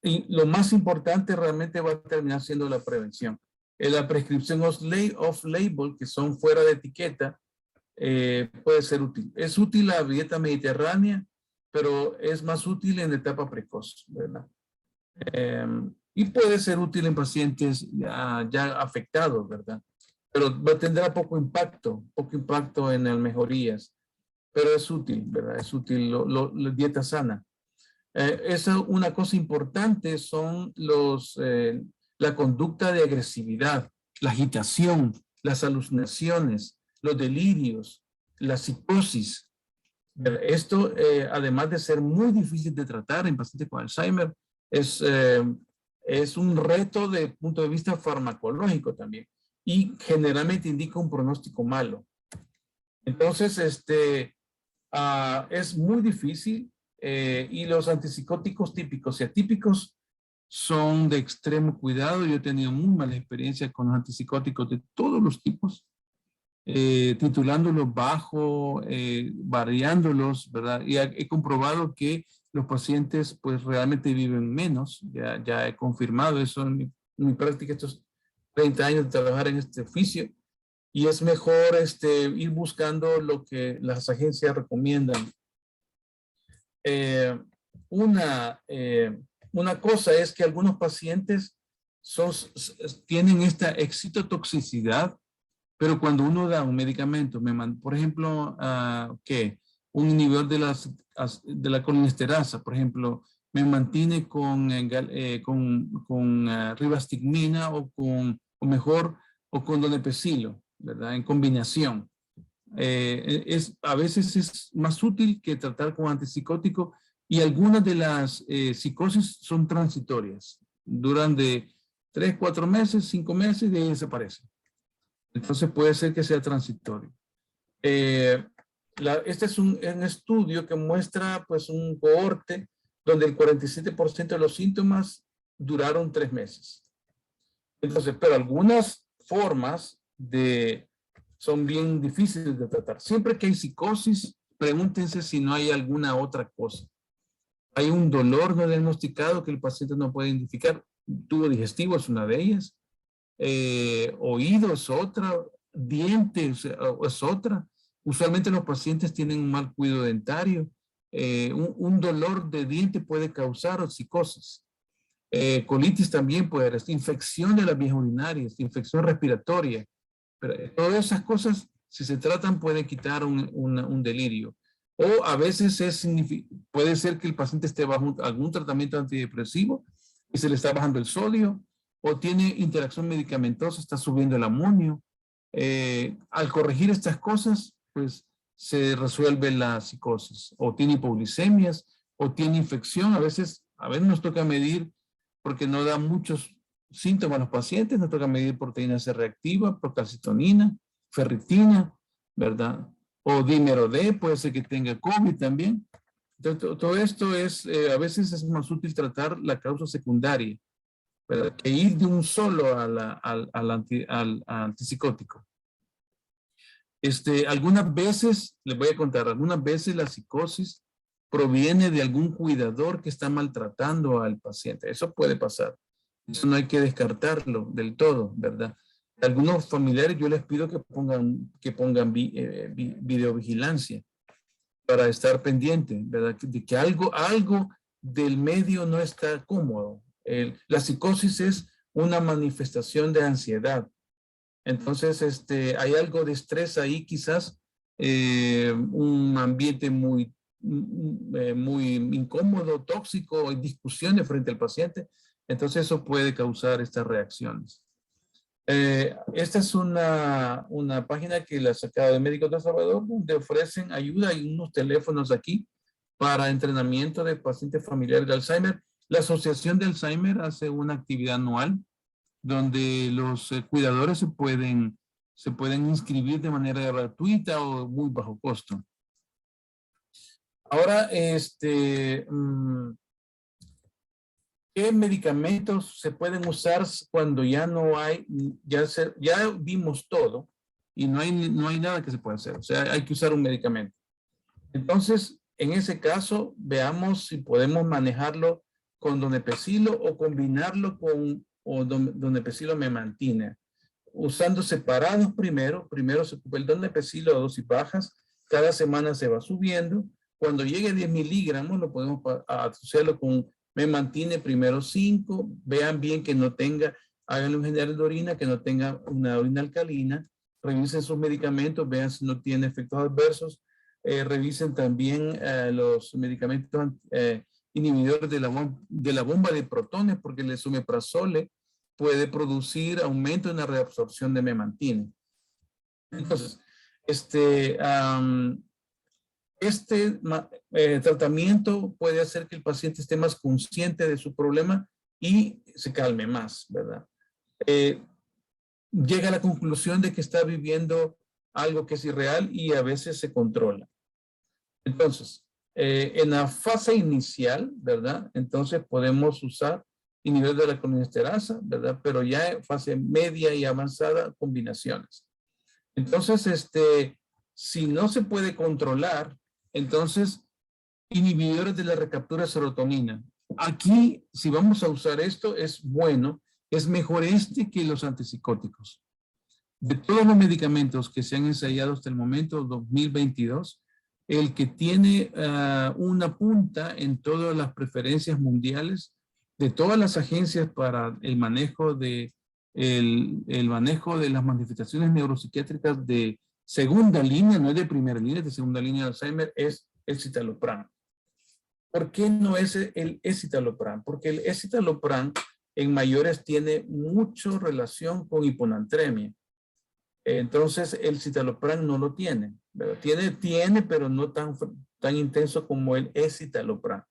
Y lo más importante realmente va a terminar siendo la prevención. La prescripción off-label, que son fuera de etiqueta, puede ser útil. Es útil la dieta mediterránea, pero es más útil en etapa precoz, ¿verdad? Y puede ser útil en pacientes ya afectados, ¿verdad? Pero tendrá poco impacto en las mejorías, pero es útil, ¿verdad? Es útil la dieta sana. Una cosa importante son la conducta de agresividad, la agitación, las alucinaciones, los delirios, la psicosis. Esto, además de ser muy difícil de tratar en pacientes con Alzheimer, es un reto desde el punto de vista farmacológico también, y generalmente indica un pronóstico malo. Entonces, es muy difícil. Y los antipsicóticos típicos y atípicos son de extremo cuidado. Yo he tenido muy mala experiencia con los antipsicóticos de todos los tipos, titulándolos bajo, variándolos, ¿verdad? Y he comprobado que los pacientes pues realmente viven menos. Ya he confirmado eso en mi práctica, estos 30 años de trabajar en este oficio. Y es mejor ir buscando lo que las agencias recomiendan. Una cosa es que algunos pacientes tienen esta excitotoxicidad, pero cuando uno da un medicamento, por ejemplo, un nivel de la colinesterasa, por ejemplo, me mantiene con ribastigmina o con donepezilo, ¿verdad? En combinación. A veces es más útil que tratar con antipsicótico, y algunas de las psicosis son transitorias, duran de 3, 4 meses, 5 meses y de ahí desaparecen. Entonces puede ser que sea transitorio. Este es un estudio que muestra pues un cohorte donde el 47% de los síntomas duraron 3 meses. Entonces, pero algunas formas son bien difíciles de tratar. Siempre que hay psicosis, pregúntense si no hay alguna otra cosa. Hay un dolor no diagnosticado que el paciente no puede identificar. Tubo digestivo es una de ellas. Oído es otra. Dientes es otra. Usualmente los pacientes tienen un mal cuidado dentario. Un dolor de diente puede causar psicosis. Colitis también puede haber. Infección de las vías urinarias, infección respiratoria. Pero todas esas cosas, si se tratan, pueden quitar un delirio. O a veces puede ser que el paciente esté bajo algún tratamiento antidepresivo y se le está bajando el sodio, o tiene interacción medicamentosa, está subiendo el amonio. Al corregir estas cosas, pues se resuelve la psicosis. O tiene hipoglicemias, o tiene infección. A veces nos toca medir, porque no da muchos síntomas a los pacientes, nos toca medir proteína C reactiva, procalcitonina, ferritina, ¿verdad? O dímero D, puede ser que tenga COVID también. Entonces, todo esto a veces es más útil tratar la causa secundaria, ¿verdad? Que ir de un solo al antipsicótico. Algunas veces, les voy a contar, algunas veces la psicosis proviene de algún cuidador que está maltratando al paciente. Eso puede pasar. Eso no hay que descartarlo del todo, ¿verdad? Algunos familiares yo les pido que pongan videovigilancia para estar pendiente, ¿verdad? De que algo del medio no está cómodo. La psicosis es una manifestación de ansiedad. Entonces, hay algo de estrés ahí, quizás un ambiente muy incómodo, tóxico, discusiones frente al paciente. Entonces, eso puede causar estas reacciones. Esta es una página que la sacaba de Médicos de El Salvador, donde ofrecen ayuda. Hay unos teléfonos aquí para entrenamiento de pacientes familiares de Alzheimer. La Asociación de Alzheimer hace una actividad anual donde los cuidadores se pueden inscribir de manera gratuita o muy bajo costo. Ahora, ¿qué medicamentos se pueden usar cuando ya no hay, ya vimos todo y no hay nada que se pueda hacer? O sea, hay que usar un medicamento. Entonces, en ese caso, veamos si podemos manejarlo con donepezilo o combinarlo con donepezilo memantina. Usando separados primero se ocupa el donepezilo a dosis bajas, cada semana se va subiendo. Cuando llegue a 10 miligramos, lo podemos asociarlo con memantine primero 5, vean bien que no tenga, háganle un general de orina, que no tenga una orina alcalina, revisen sus medicamentos, vean si no tiene efectos adversos, revisen también los medicamentos inhibidores de la bomba de protones, porque el esomeprazole puede producir aumento en la reabsorción de memantina. Entonces, tratamiento puede hacer que el paciente esté más consciente de su problema y se calme más, ¿verdad? Llega a la conclusión de que está viviendo algo que es irreal y a veces se controla. Entonces, en la fase inicial, ¿verdad? Entonces podemos usar inhibidores de la colinesterasa, ¿verdad? Pero ya en fase media y avanzada, combinaciones. Entonces, si no se puede controlar, entonces, inhibidores de la recaptura de serotonina. Aquí, si vamos a usar esto, es bueno, es mejor que los antipsicóticos. De todos los medicamentos que se han ensayado hasta el momento, 2022, el que tiene una punta en todas las preferencias mundiales de todas las agencias para el manejo de las manifestaciones neuropsiquiátricas de segunda línea, no es de primera línea, es de segunda línea de Alzheimer, es el citalopram. ¿Por qué no es el escitalopram? Porque el escitalopram en mayores tiene mucha relación con hiponatremia. Entonces el citalopram no lo tiene. Tiene, pero no tan intenso como el escitalopram.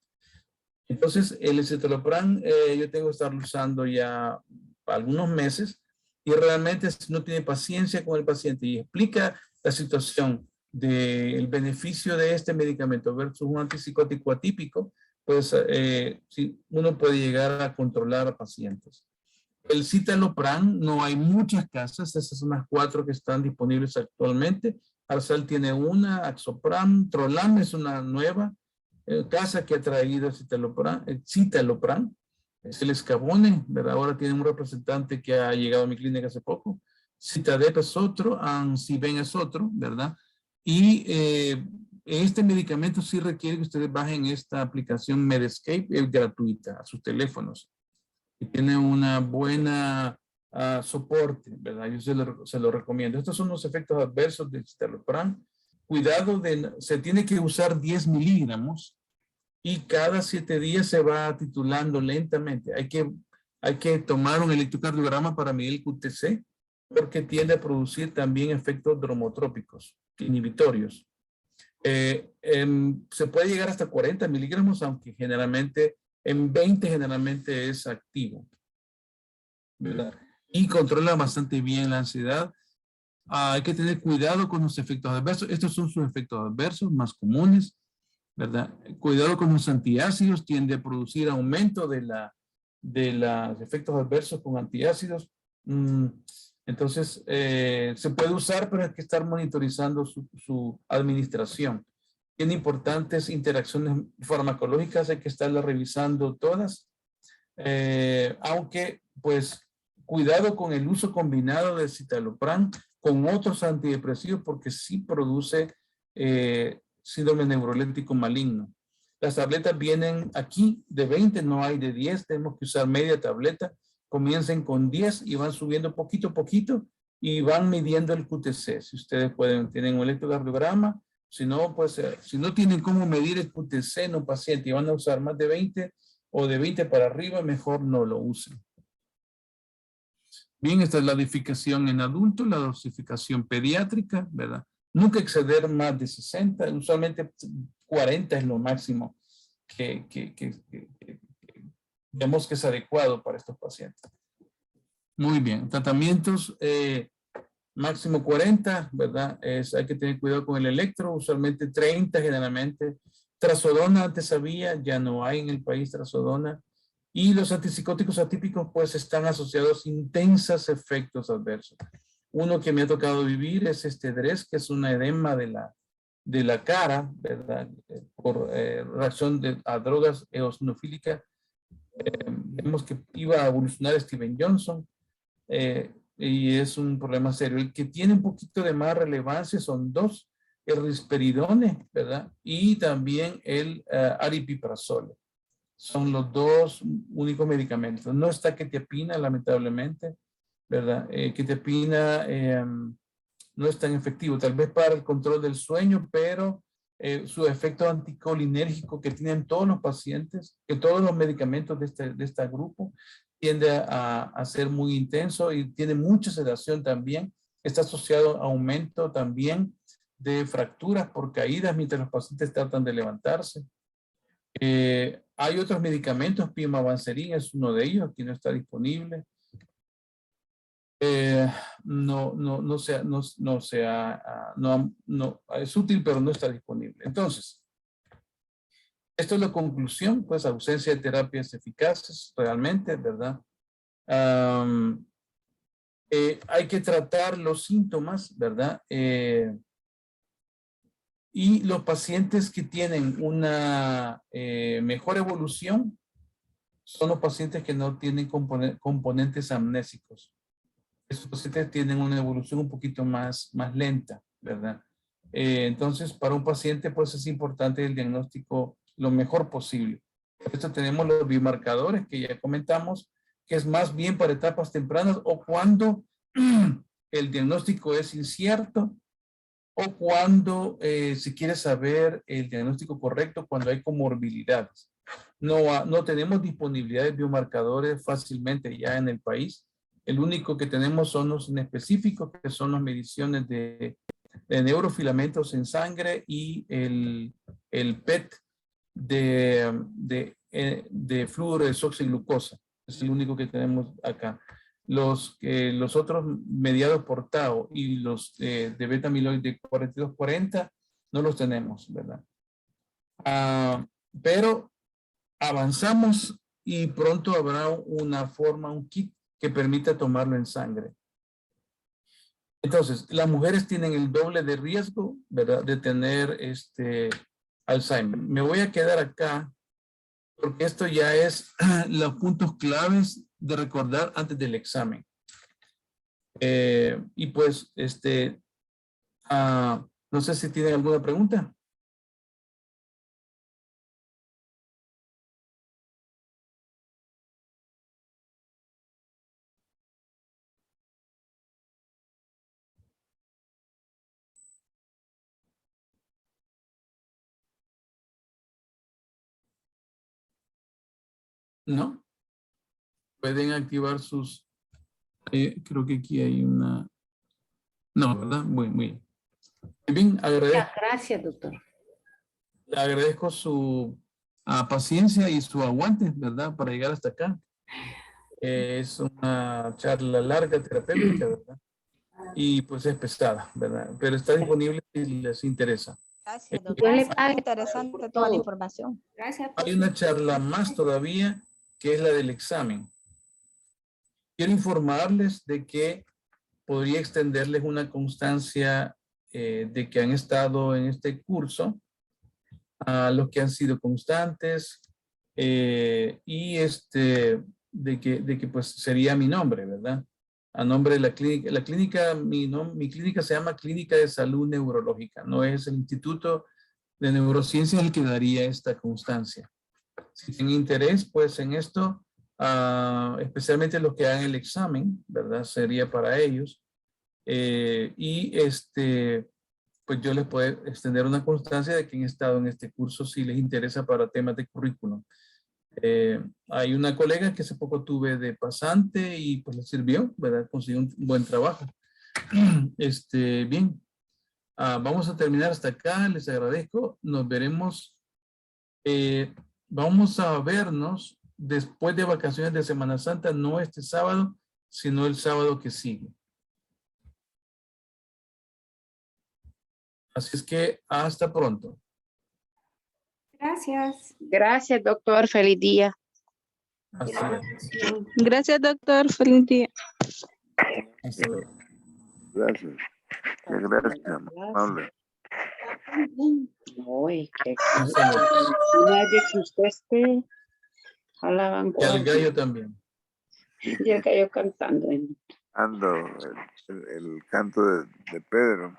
Entonces el escitalopram yo tengo que estarlo usando ya algunos meses y realmente si no tiene paciencia con el paciente y explica la situación del beneficio de este medicamento versus un antipsicótico atípico, pues sí, uno puede llegar a controlar a pacientes. El citalopram, no hay muchas casas, esas son las 4 que están disponibles actualmente. Arsal tiene una, Axopram, Trolam es una nueva casa que ha traído citalopram, es el Escabone, ¿verdad? Ahora tiene un representante que ha llegado a mi clínica hace poco. Citadep es otro, Anciben es otro, ¿verdad? Y este medicamento sí requiere que ustedes bajen esta aplicación Medscape, es gratuita a sus teléfonos. Y tiene una buena soporte, ¿verdad? Yo se lo recomiendo. Estos son los efectos adversos del citalopram. Cuidado, se tiene que usar 10 miligramos y cada 7 días se va titulando lentamente. Hay que tomar un electrocardiograma para medir el QTc porque tiende a producir también efectos dromotrópicos, inhibitorios. Se puede llegar hasta 40 miligramos, aunque generalmente en 20 generalmente es activo, ¿verdad? Y controla bastante bien la ansiedad. Hay que tener cuidado con los efectos adversos. Estos son sus efectos adversos más comunes, ¿verdad? Cuidado con los antiácidos, tiende a producir aumento de los efectos adversos con antiácidos. Entonces, se puede usar, pero hay que estar monitorizando su administración. Tiene importantes interacciones farmacológicas, hay que estarlas revisando todas. Aunque, pues, cuidado con el uso combinado de citalopram con otros antidepresivos porque sí produce síndrome neuroléptico maligno. Las tabletas vienen aquí de 20, no hay de 10, tenemos que usar media tableta. Comiencen con 10 y van subiendo poquito a poquito y van midiendo el QTc. Si ustedes tienen un electrocardiograma, si no, pues, si no tienen cómo medir el QTc en un paciente y van a usar más de 20 o de 20 para arriba, mejor no lo usen. Bien, esta es la dosificación en adultos, la dosificación pediátrica, ¿verdad? Nunca exceder más de 60, usualmente 40 es lo máximo que vemos que es adecuado para estos pacientes. Muy bien, tratamientos máximo 40, ¿verdad? Hay que tener cuidado con el electro, usualmente 30 generalmente. Trazodona antes había, ya no hay en el país trazodona. Y los antipsicóticos atípicos pues están asociados a intensos efectos adversos. Uno que me ha tocado vivir es este DRES, que es una edema de la cara, ¿verdad? Por reacción a drogas eosinofílicas. Vemos que iba a evolucionar Steven Johnson y es un problema serio. El que tiene un poquito de más relevancia son dos, el risperidone, ¿verdad? Y también el aripiprazole. Son los dos únicos medicamentos. No está quetiapina, lamentablemente, ¿verdad? Quetiapina no es tan efectivo, tal vez para el control del sueño, pero su efecto anticolinérgico que tienen todos los pacientes, que todos los medicamentos de este grupo, tiende a ser muy intenso y tiene mucha sedación también. Está asociado a aumento también de fracturas por caídas mientras los pacientes tratan de levantarse. Hay otros medicamentos, pimavanserin es uno de ellos, aquí no está disponible. Es útil, pero no está disponible. Entonces, esto es la conclusión, pues ausencia de terapias eficaces realmente, ¿verdad? Hay que tratar los síntomas, ¿verdad? Y los pacientes que tienen una mejor evolución son los pacientes que no tienen componentes amnésicos. Estos pacientes tienen una evolución un poquito más lenta, ¿verdad? Entonces, para un paciente, pues es importante el diagnóstico lo mejor posible. Por esto tenemos los biomarcadores que ya comentamos, que es más bien para etapas tempranas o cuando el diagnóstico es incierto o cuando se quiere saber el diagnóstico correcto cuando hay comorbilidades. No tenemos disponibilidad de biomarcadores fácilmente ya en el país. El único que tenemos son los inespecíficos, que son las mediciones de neurofilamentos en sangre y el PET de fluoro de desoxiglucosa. Es el único que tenemos acá. los otros mediados por tau y los de beta amiloide 4240 no los tenemos, ¿verdad? Pero avanzamos y pronto habrá una forma, un kit que permita tomarlo en sangre. Entonces, las mujeres tienen el doble de riesgo, ¿verdad?, de tener Alzheimer. Me voy a quedar acá porque esto ya es los puntos claves de recordar antes del examen. Y pues, no sé si tienen alguna pregunta. ¿No? Pueden activar sus... creo que aquí hay una... No, ¿verdad? Muy bien. Gracias, doctor. Le agradezco su paciencia y su aguante, ¿verdad? Para llegar hasta acá. Es una charla larga, terapéutica, ¿verdad? Y pues es pesada, ¿verdad? Pero está disponible si les interesa. Gracias, Yo doctor. le Muy pago interesante por toda la todo. información. Gracias. Hay una charla más todavía, que es la del examen. Quiero informarles de que podría extenderles una constancia de que han estado en este curso, a los que han sido constantes, y de que pues sería mi nombre, ¿verdad? A nombre de la clínica, mi clínica se llama Clínica de Salud Neurológica, no es el Instituto de Neurociencia el que daría esta constancia. Si tienen interés, pues en esto, especialmente los que hagan el examen, ¿verdad? Sería para ellos. Y pues yo les puedo extender una constancia de que han estado en este curso si les interesa para temas de currículum. Hay una colega que hace poco tuve de pasante y pues le sirvió, ¿verdad? Consiguió un buen trabajo. Bien, vamos a terminar hasta acá, les agradezco, nos veremos, vamos a vernos después de vacaciones de Semana Santa, no este sábado, sino el sábado que sigue. Así es que hasta pronto. Gracias. Gracias, doctor. Feliz día. Hasta luego. Gracias, doctor. Feliz día. Hasta luego. Gracias. Qué gracias, amable. Uy, qué Hasta luego. de que usted esté a la Y al vanguardia. gallo también. Y el gallo cantando. Ando el canto de Pedro.